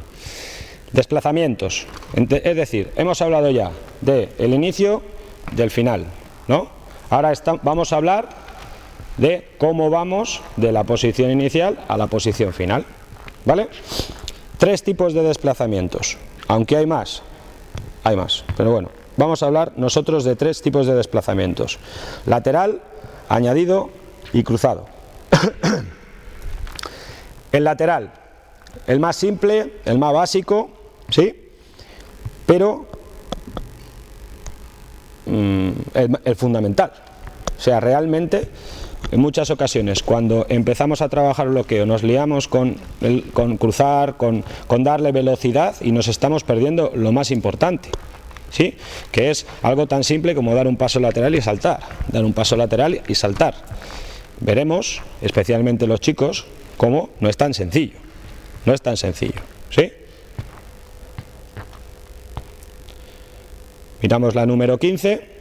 Desplazamientos. Es decir, hemos hablado ya del inicio, del final, ¿no? Ahora vamos a hablar de cómo vamos de la posición inicial a la posición final, ¿vale? 3 tipos de desplazamientos, aunque hay más, pero bueno, vamos a hablar nosotros de 3 tipos de desplazamientos: lateral, añadido y cruzado. El lateral, el más simple, el más básico, ¿sí? Pero el fundamental. O sea, realmente en muchas ocasiones cuando empezamos a trabajar bloqueo nos liamos con cruzar, con darle velocidad y nos estamos perdiendo lo más importante, ¿sí? Que es algo tan simple como dar un paso lateral y saltar, Veremos, especialmente los chicos, cómo no es tan sencillo, ¿sí? Miramos la número 15.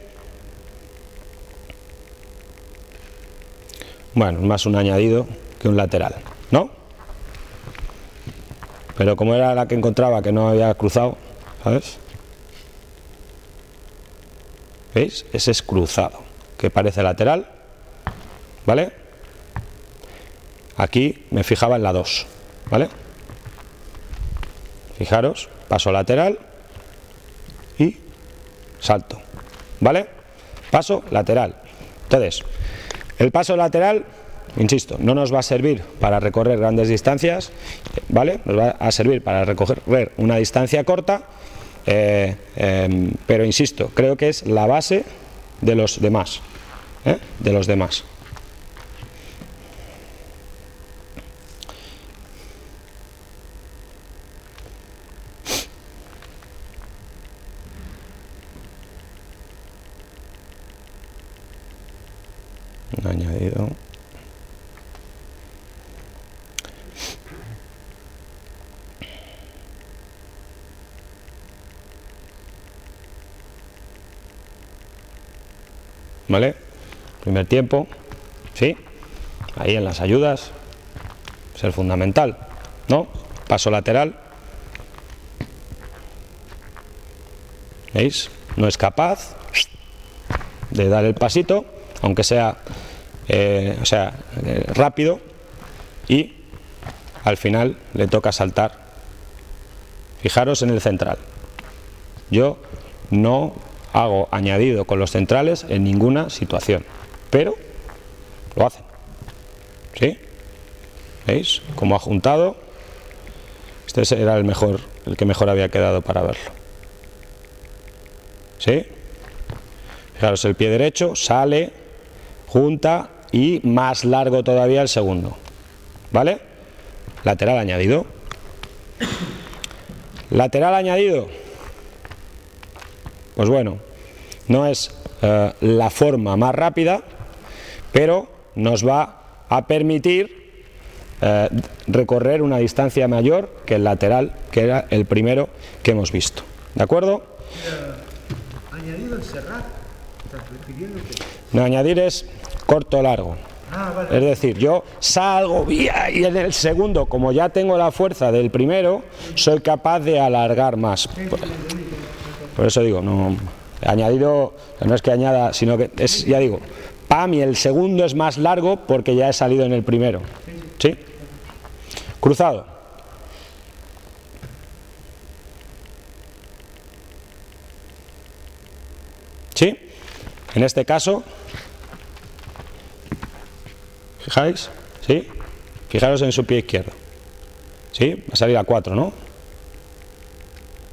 Bueno, más un añadido que un lateral, ¿no? Pero como era la que encontraba que no había cruzado, ¿sabes? ¿Veis? Ese es cruzado, que parece lateral, ¿vale? Aquí me fijaba en la 2, ¿vale? Fijaros, paso lateral y salto, ¿vale? Paso lateral. Entonces, el paso lateral, insisto, no nos va a servir para recorrer grandes distancias, ¿vale? Nos va a servir para recorrer una distancia corta, pero insisto, creo que es la base de los demás, Un añadido. ¿Vale? Primer tiempo, ¿sí? Ahí en las ayudas, es el fundamental, ¿no? Paso lateral. ¿Veis? No es capaz de dar el pasito, aunque sea, rápido, y al final le toca saltar. Fijaros en el central. Yo no hago añadido con los centrales en ninguna situación, pero lo hacen, ¿sí? ¿Veis? Como ha juntado. Este era el que mejor había quedado para verlo, ¿sí? Fijaros, el pie derecho sale, junta y más largo todavía el segundo, ¿vale? Lateral añadido. Lateral añadido. Pues bueno, no es la forma más rápida, pero nos va a permitir recorrer una distancia mayor que el lateral, que era el primero que hemos visto. ¿De acuerdo?
Añadido el Serrat, estás refiriendo que...
No, añadir es corto o largo.
Ah, vale.
Es decir, yo salgo y en el segundo, como ya tengo la fuerza del primero, soy capaz de alargar más. Por eso digo, no añadido, no es que añada, sino que es, ya digo, pam, y el segundo es más largo porque ya he salido en el primero. ¿Sí? Cruzado. ¿Sí? En este caso, ¿fijáis? ¿Sí? Fijaros en su pie izquierdo. ¿Sí? Va a salir a 4, ¿no?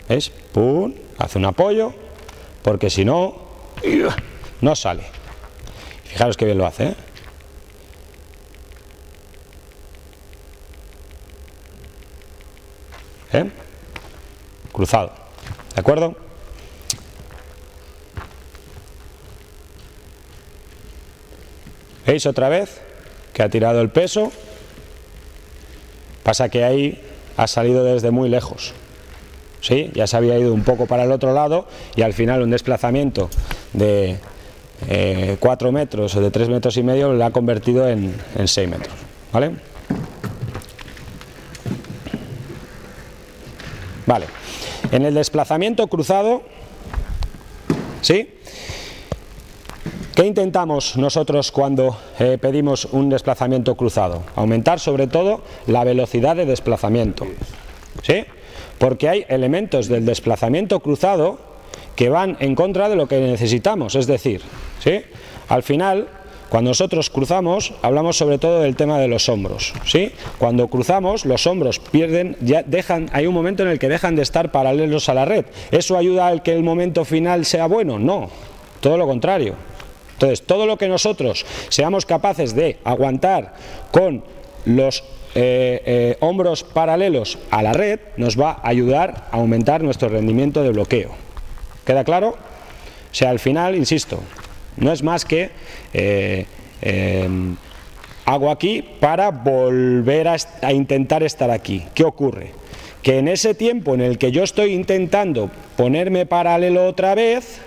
¿Veis? Pum, hace un apoyo, porque si no, no sale. Fijaros qué bien lo hace, ¿eh? ¿Eh? Cruzado. ¿De acuerdo? ¿Veis otra vez que ha tirado el peso? Pasa que ahí ha salido desde muy lejos. ¿Sí? Ya se había ido un poco para el otro lado y al final un desplazamiento de 4 metros o de 3 metros y medio lo ha convertido en 6 metros. ¿Vale? Vale. En el desplazamiento cruzado, ¿sí? ¿Qué intentamos nosotros cuando pedimos un desplazamiento cruzado? Aumentar sobre todo la velocidad de desplazamiento. ¿Sí? Porque hay elementos del desplazamiento cruzado que van en contra de lo que necesitamos. Es decir, ¿sí? Al final, cuando nosotros cruzamos, hablamos sobre todo del tema de los hombros. ¿Sí? Cuando cruzamos, los hombros pierden, hay un momento en el que dejan de estar paralelos a la red. ¿Eso ayuda a que el momento final sea bueno? No, todo lo contrario. Entonces, todo lo que nosotros seamos capaces de aguantar con los hombros paralelos a la red, nos va a ayudar a aumentar nuestro rendimiento de bloqueo. ¿Queda claro? O sea, al final, insisto, no es más que hago aquí para volver a intentar estar aquí. ¿Qué ocurre? Que en ese tiempo en el que yo estoy intentando ponerme paralelo otra vez,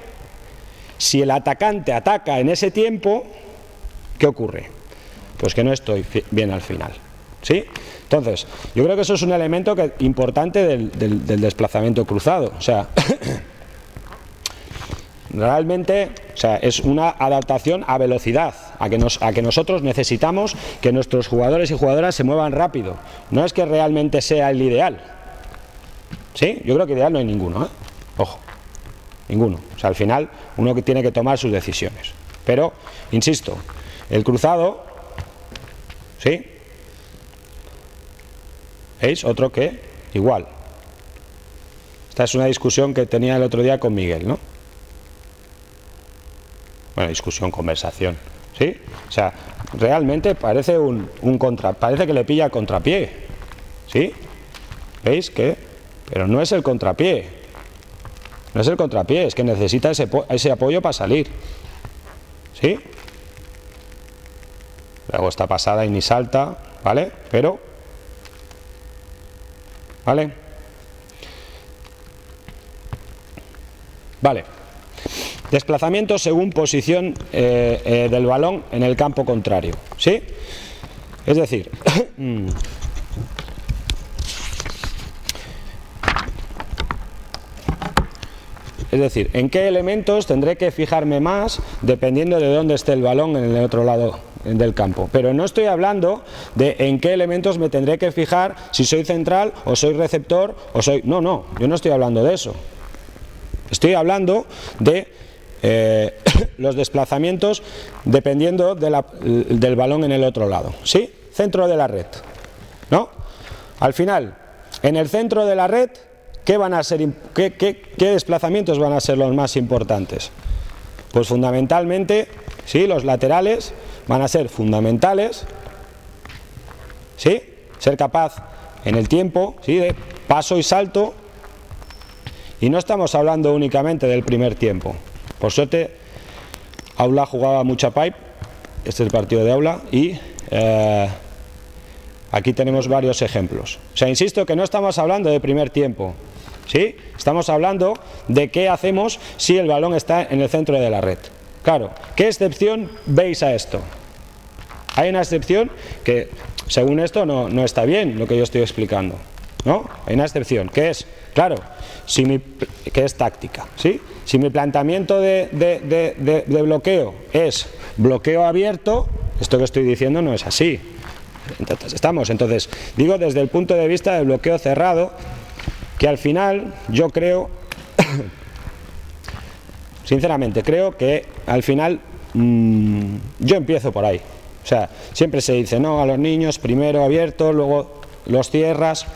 si el atacante ataca en ese tiempo, ¿qué ocurre? Pues que no estoy bien al final. ¿Sí? Entonces, yo creo que eso es un elemento importante del desplazamiento cruzado. O sea, realmente, o sea, es una adaptación a velocidad, a que nosotros necesitamos que nuestros jugadores y jugadoras se muevan rápido. No es que realmente sea el ideal. ¿Sí? Yo creo que ideal no hay ninguno, ¿eh? Ojo. Ninguno. O sea, al final uno que tiene que tomar sus decisiones. Pero, insisto, el cruzado, ¿sí? ¿Veis? Otro que igual. Esta es una discusión que tenía el otro día con Miguel, ¿no? Bueno, discusión, conversación, ¿sí? O sea, realmente parece parece que le pilla el contrapié, ¿sí? ¿Veis? Pero no es el contrapié. No es el contrapié, es que necesita ese apoyo para salir. ¿Sí? Luego está pasada y ni salta, ¿vale? Pero, ¿vale? Vale. Desplazamiento según posición del balón en el campo contrario. ¿Sí? Es decir, ¿en qué elementos tendré que fijarme más dependiendo de dónde esté el balón en el otro lado del campo? Pero no estoy hablando de en qué elementos me tendré que fijar si soy central o soy receptor o soy... No, yo no estoy hablando de eso. Estoy hablando de los desplazamientos dependiendo del balón en el otro lado. ¿Sí? Centro de la red. ¿No? Al final, en el centro de la red, ¿qué van a ser, qué desplazamientos van a ser los más importantes? Pues fundamentalmente, ¿sí? Los laterales van a ser fundamentales, ¿sí? Ser capaz en el tiempo, ¿sí? De paso y salto, y no estamos hablando únicamente del primer tiempo. Por suerte, Aula jugaba mucha pipe, este es el partido de Aula, y aquí tenemos varios ejemplos. O sea, insisto que no estamos hablando de primer tiempo, ¿sí? Estamos hablando de qué hacemos si el balón está en el centro de la red. Claro, ¿qué excepción veis a esto? Hay una excepción que, según esto, no está bien lo que yo estoy explicando, ¿no? Hay una excepción, que es, claro, que es táctica, ¿sí? Si mi planteamiento de bloqueo es bloqueo abierto, esto que estoy diciendo no es así. Entonces, digo desde el punto de vista del bloqueo cerrado, que al final yo creo, sinceramente creo que al final yo empiezo por ahí. O sea, siempre se dice, no, a los niños primero abiertos, luego los cierras.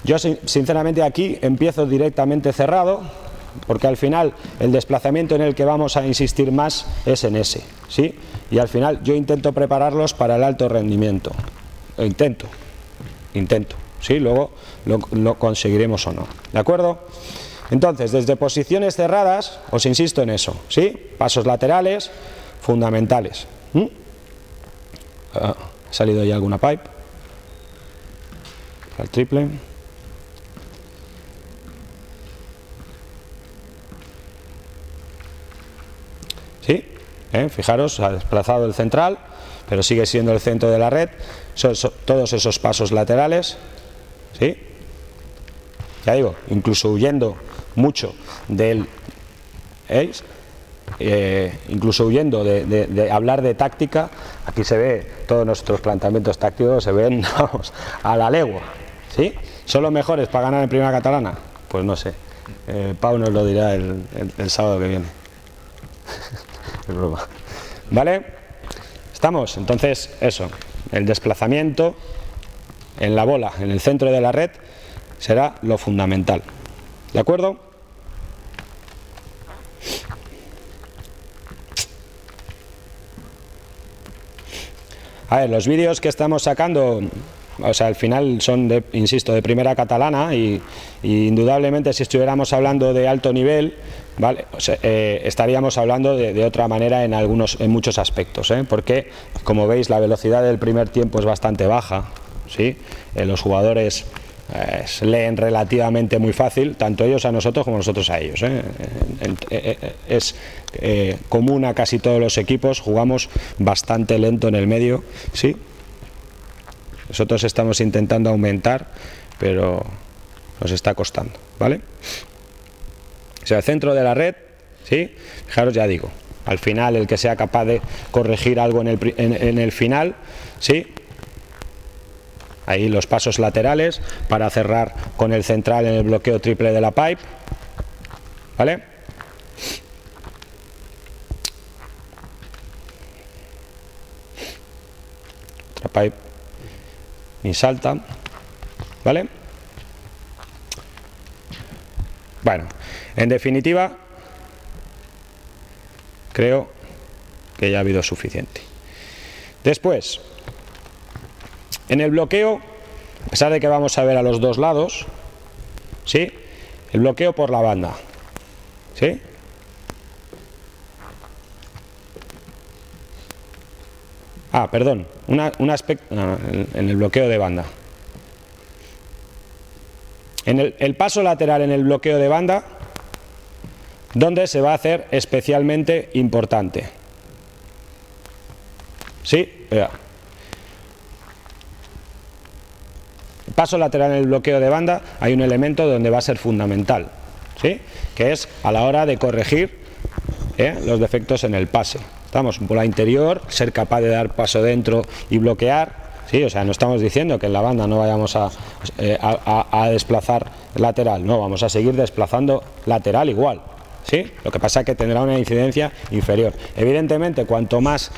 Yo sinceramente aquí empiezo directamente cerrado, porque al final el desplazamiento en el que vamos a insistir más es en ese, ¿sí? Y al final yo intento prepararlos para el alto rendimiento. Intento, ¿sí? Luego lo conseguiremos o no, ¿de acuerdo? Entonces, desde posiciones cerradas, os insisto en eso, ¿sí? Pasos laterales, fundamentales. ¿Ha salido ya alguna pipe? Al triple. ¿Sí? Fijaros, ha desplazado el central, pero sigue siendo el centro de la red. Todos esos pasos laterales, ¿sí? Ya digo, incluso huyendo mucho del... ¿veis? Incluso huyendo de hablar de táctica, aquí se ve todos nuestros planteamientos tácticos, se ven, vamos, a la legua, ¿sí? ¿Son los mejores para ganar en Primera Catalana? Pues no sé, Pau nos lo dirá el sábado que viene. Es broma. ¿Vale? ¿Estamos? Entonces, eso, el desplazamiento en la bola, en el centro de la red, será lo fundamental. ¿De acuerdo? A ver, los vídeos que estamos sacando, o sea, al final son, insisto, de Primera Catalana y indudablemente si estuviéramos hablando de alto nivel, ¿vale? O sea, estaríamos hablando de otra manera en muchos aspectos, porque, como veis, la velocidad del primer tiempo es bastante baja, ¿sí? Los jugadores leen relativamente muy fácil, tanto ellos a nosotros como nosotros a ellos. Es común a casi todos los equipos, jugamos bastante lento en el medio, ¿sí? Nosotros estamos intentando aumentar, pero nos está costando, ¿vale? O sea, el centro de la red, ¿sí? Fijaros, ya digo, al final el que sea capaz de corregir algo en el final, ¿sí? Ahí los pasos laterales para cerrar con el central en el bloqueo triple de la pipe, ¿vale? Otra pipe y salta, ¿vale? Bueno, en definitiva, creo que ya ha habido suficiente. Después, en el bloqueo, a pesar de que vamos a ver a los dos lados, ¿sí? El bloqueo por la banda, ¿sí? Perdón, un aspecto en el bloqueo de banda. En el paso lateral en el bloqueo de banda, ¿dónde se va a hacer especialmente importante? ¿Sí? Vea. El paso lateral en el bloqueo de banda hay un elemento donde va a ser fundamental, ¿sí? Que es a la hora de corregir los defectos en el pase. Estamos en bola interior, ser capaz de dar paso dentro y bloquear, ¿sí? O sea, no estamos diciendo que en la banda no vayamos a desplazar lateral, no, vamos a seguir desplazando lateral igual, ¿sí? Lo que pasa es que tendrá una incidencia inferior. Evidentemente, cuanto más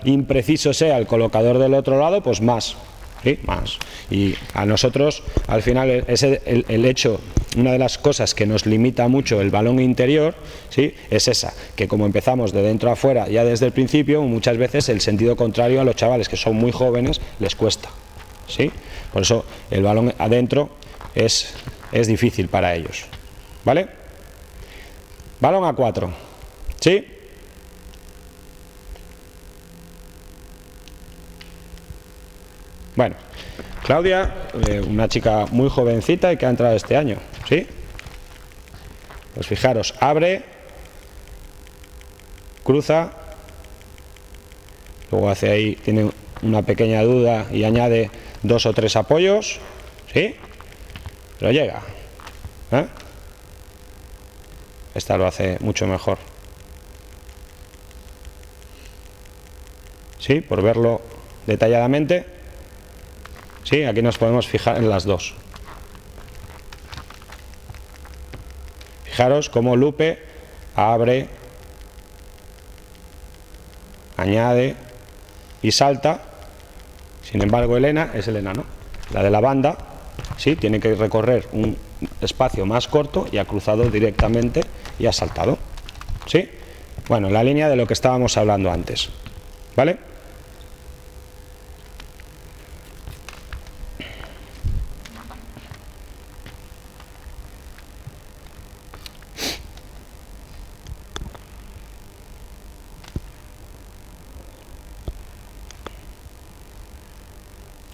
impreciso sea el colocador del otro lado, pues más, ¿sí? Más. Y a nosotros, al final, el hecho, una de las cosas que nos limita mucho el balón interior, ¿sí? Es esa, que como empezamos de dentro a afuera ya desde el principio, muchas veces el sentido contrario a los chavales que son muy jóvenes les cuesta, ¿sí? Por eso el balón adentro es difícil para ellos, ¿vale? Balón a 4, ¿sí? Bueno, Claudia, una chica muy jovencita y que ha entrado este año, ¿sí? Pues fijaros, abre, cruza, luego hace ahí, tiene una pequeña duda y añade 2 o 3 apoyos, ¿sí? Pero llega, ¿eh? Esta lo hace mucho mejor. ¿Sí? Por verlo detalladamente. ¿Sí? Aquí nos podemos fijar en las dos. Fijaros cómo Lupe abre, añade y salta. Sin embargo, Elena, es Elena, ¿no? La de la banda, ¿sí? Tiene que recorrer un espacio más corto y ha cruzado directamente y ha saltado, ¿sí? Bueno, la línea de lo que estábamos hablando antes, ¿vale?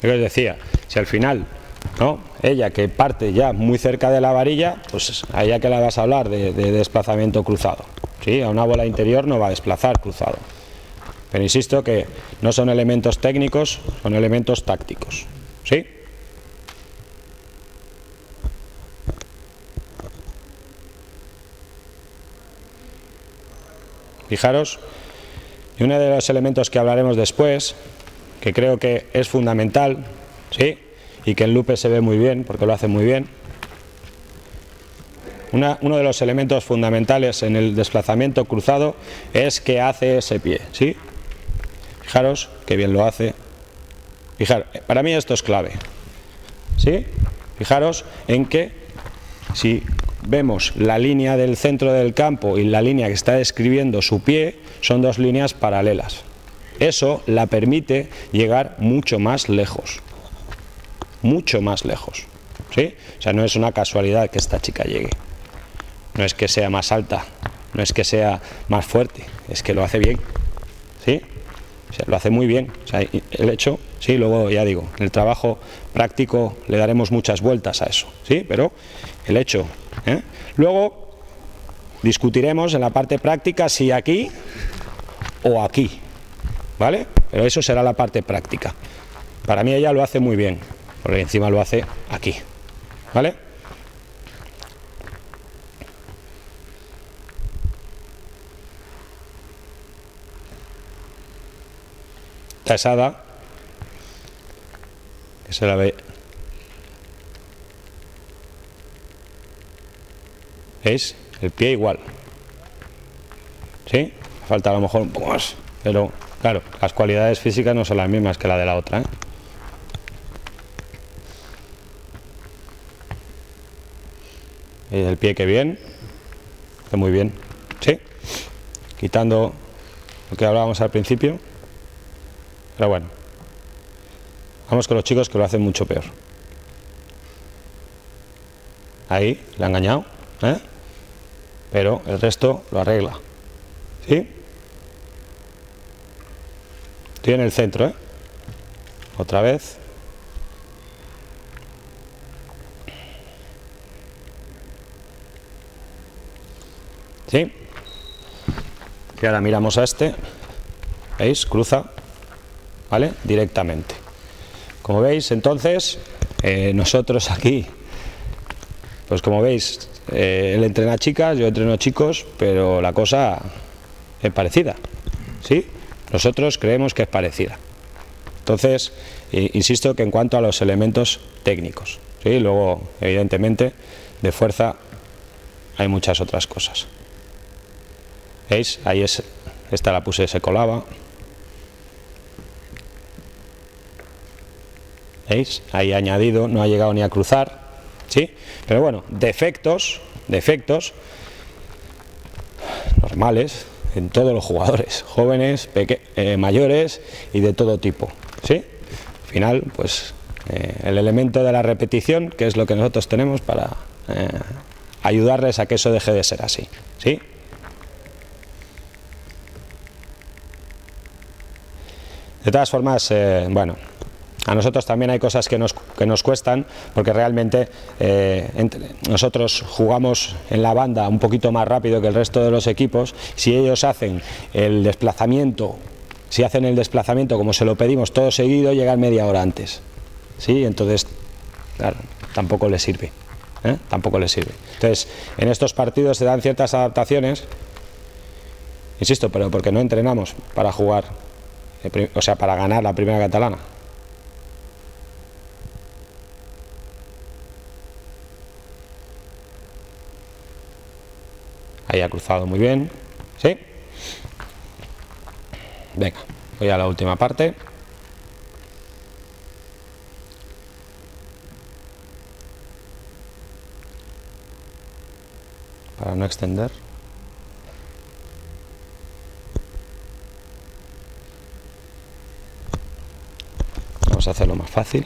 Yo os decía, si al final, ¿no?, ella que parte ya muy cerca de la varilla, pues a ella que la vas a hablar de desplazamiento cruzado, ¿sí? A una bola interior no va a desplazar cruzado. Pero insisto que no son elementos técnicos, son elementos tácticos, ¿sí? Fijaros, y uno de los elementos que hablaremos después, que creo que es fundamental, ¿sí?, y que en Lupe se ve muy bien, porque lo hace muy bien. Uno de los elementos fundamentales en el desplazamiento cruzado es que hace ese pie, ¿sí? Fijaros que bien lo hace. Fijaros, para mí esto es clave, ¿sí? Fijaros en que si vemos la línea del centro del campo y la línea que está describiendo su pie, son dos líneas paralelas. Eso la permite llegar mucho más lejos, ¿sí? O sea, no es una casualidad que esta chica llegue, no es que sea más alta, no es que sea más fuerte, es que lo hace bien, ¿sí? O sea, lo hace muy bien. O sea, el hecho, sí, luego ya digo, en el trabajo práctico le daremos muchas vueltas a eso, ¿sí? Pero el hecho, ¿eh? Luego discutiremos en la parte práctica si aquí o aquí, ¿vale? Pero eso será la parte práctica. Para mí ella lo hace muy bien, porque encima lo hace aquí, ¿vale? La esada, que se la ve, ¿veis? El pie igual, ¿sí? Falta a lo mejor un poco más, pero claro, las cualidades físicas no son las mismas que la de la otra, ¿eh? ¿Veis el pie que bien? Hace muy bien, ¿sí? Quitando lo que hablábamos al principio. Pero bueno, vamos con los chicos que lo hacen mucho peor. Ahí, le ha engañado, ¿eh? Pero el resto lo arregla, ¿sí? Estoy en el centro, ¿eh? Otra vez. ¿Sí? Y ahora miramos a este. ¿Veis? Cruza, ¿vale? Directamente. Como veis, entonces, nosotros aquí, pues como veis, él entrena chicas, yo entreno chicos, pero la cosa es parecida, ¿sí? Nosotros creemos que es parecida. Entonces, insisto que en cuanto a los elementos técnicos, ¿sí? Luego, evidentemente, de fuerza hay muchas otras cosas. ¿Veis? Ahí esta la puse, se colaba. ¿Veis? Ahí añadido, no ha llegado ni a cruzar, ¿sí? Pero bueno, defectos normales en todos los jugadores, jóvenes, mayores y de todo tipo, ¿sí? Al final, pues el elemento de la repetición, que es lo que nosotros tenemos para ayudarles a que eso deje de ser así, ¿sí? De todas formas, bueno, A nosotros también hay cosas que nos cuestan, porque realmente nosotros jugamos en la banda un poquito más rápido que el resto de los equipos. Si ellos hacen el desplazamiento, como se lo pedimos todo seguido, llegan media hora antes. ¿Sí? Entonces, claro, tampoco les sirve. Tampoco les sirve. Entonces, en estos partidos se dan ciertas adaptaciones, insisto, pero porque no entrenamos para jugar, o sea, para ganar la primera catalana. Ahí ha cruzado muy bien. ¿Sí? Venga, voy a la última parte. Para no extender. Vamos a hacerlo más fácil.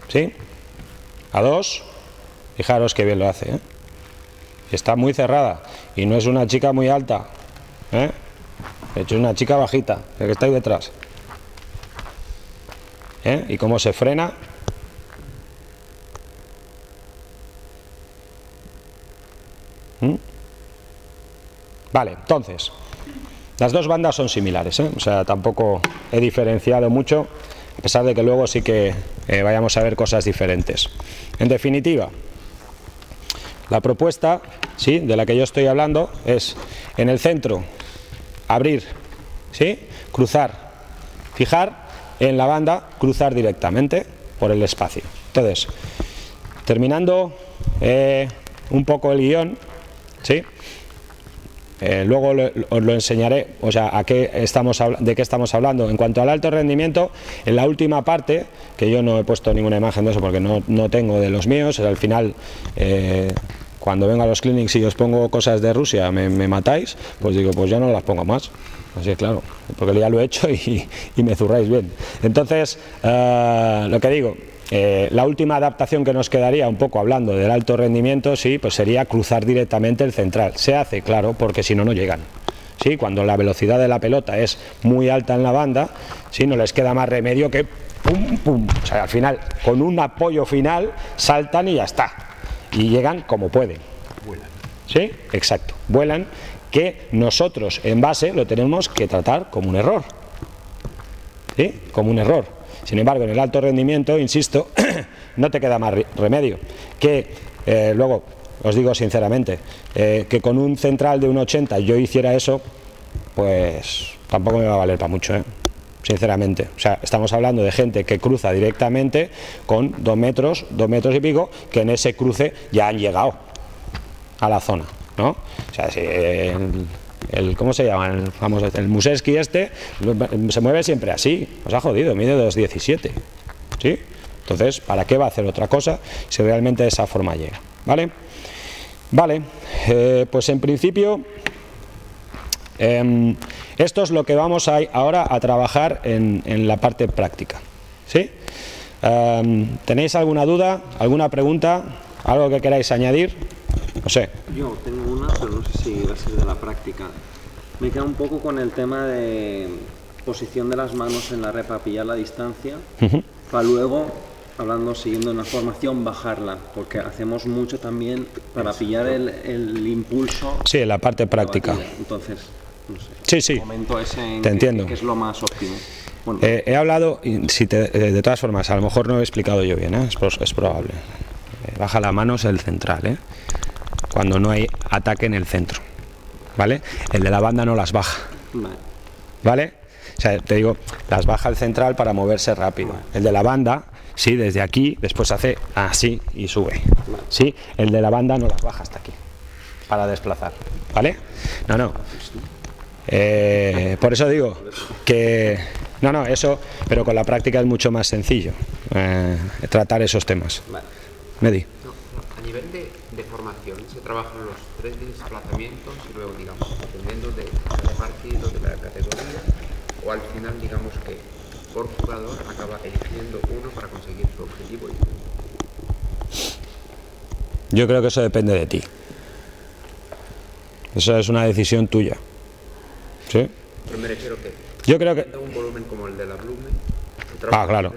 ¿Sí? A 2. Fijaros que bien lo hace, ¿eh? Está muy cerrada y no es una chica muy alta, ¿eh? De hecho es una chica bajita, la que está ahí detrás, ¿eh? Y cómo se frena. Vale, entonces las dos bandas son similares, ¿eh? O sea, tampoco he diferenciado mucho, a pesar de que luego sí que vayamos a ver cosas diferentes. En definitiva, la propuesta, ¿sí?, de la que yo estoy hablando es en el centro abrir, ¿sí?, cruzar, fijar, en la banda cruzar directamente por el espacio. Entonces, terminando un poco el guión, ¿sí?, luego os lo enseñaré, o sea, de qué estamos hablando. En cuanto al alto rendimiento, en la última parte, que yo no he puesto ninguna imagen de eso porque no tengo de los míos, al final cuando vengo a los clinics y os pongo cosas de Rusia me matáis, pues digo, pues ya no las pongo más. Así es, claro, porque ya lo he hecho y me zurráis bien. Entonces, lo que digo, la última adaptación que nos quedaría, un poco hablando del alto rendimiento, sí, pues sería cruzar directamente el central. Se hace, claro, porque si no, no llegan. ¿Sí? Cuando la velocidad de la pelota es muy alta en la banda, ¿sí?, no les queda más remedio que pum, pum. O sea, al final, con un apoyo final, saltan y ya está. Y llegan como pueden.
Vuelan.
¿Sí? Exacto. Vuelan, que nosotros en base lo tenemos que tratar como un error. ¿Sí? Como un error. Sin embargo, en el alto rendimiento, insisto, no te queda más remedio que, luego, os digo sinceramente, que con un central de 1,80 yo hiciera eso, pues tampoco me va a valer para mucho, sinceramente. O sea, estamos hablando de gente que cruza directamente con 2 metros y pico, que en ese cruce ya han llegado a la zona, ¿no? O sea, si ¿cómo se llama? El Museski se mueve siempre así, os ha jodido, mide 2,17, ¿sí? Entonces, ¿para qué va a hacer otra cosa si realmente de esa forma llega? ¿Vale? Vale, pues en principio esto es lo que vamos ahora a trabajar en la parte práctica, ¿sí? ¿Tenéis alguna duda, alguna pregunta, algo que queráis añadir? No sé.
Yo tengo una, pero no sé si va a ser de la práctica. Me queda un poco con el tema de posición de las manos en la rep para pillar la distancia, para luego, siguiendo una formación, bajarla, porque hacemos mucho también para pillar el impulso.
Sí, en la parte práctica.
Entonces, no sé.
Sí.
Momento ese en
te entiendo.
Que es lo más óptimo. Bueno.
He hablado, de todas formas, a lo mejor no he explicado yo bien, es probable. Baja la mano es el central, cuando no hay ataque en el centro, ¿vale? El de la banda no las baja, ¿vale? O sea, te digo, las baja el central para moverse rápido. El de la banda, sí, desde aquí, después hace así y sube, ¿sí? El de la banda no las baja hasta aquí, para desplazar, ¿vale? No. Por eso digo que... No, eso, pero con la práctica es mucho más sencillo tratar esos temas. Medi.
A nivel de formación se trabajan los 3 desplazamientos y luego, digamos, dependiendo de cada partido, de la categoría, o al final, digamos que por jugador acaba eligiendo uno para conseguir su objetivo.
Yo creo que eso depende de ti. Esa es una decisión tuya. ¿Sí?
Pero me refiero que
Yo creo que...
un volumen como el de la Blume,
Ah, claro.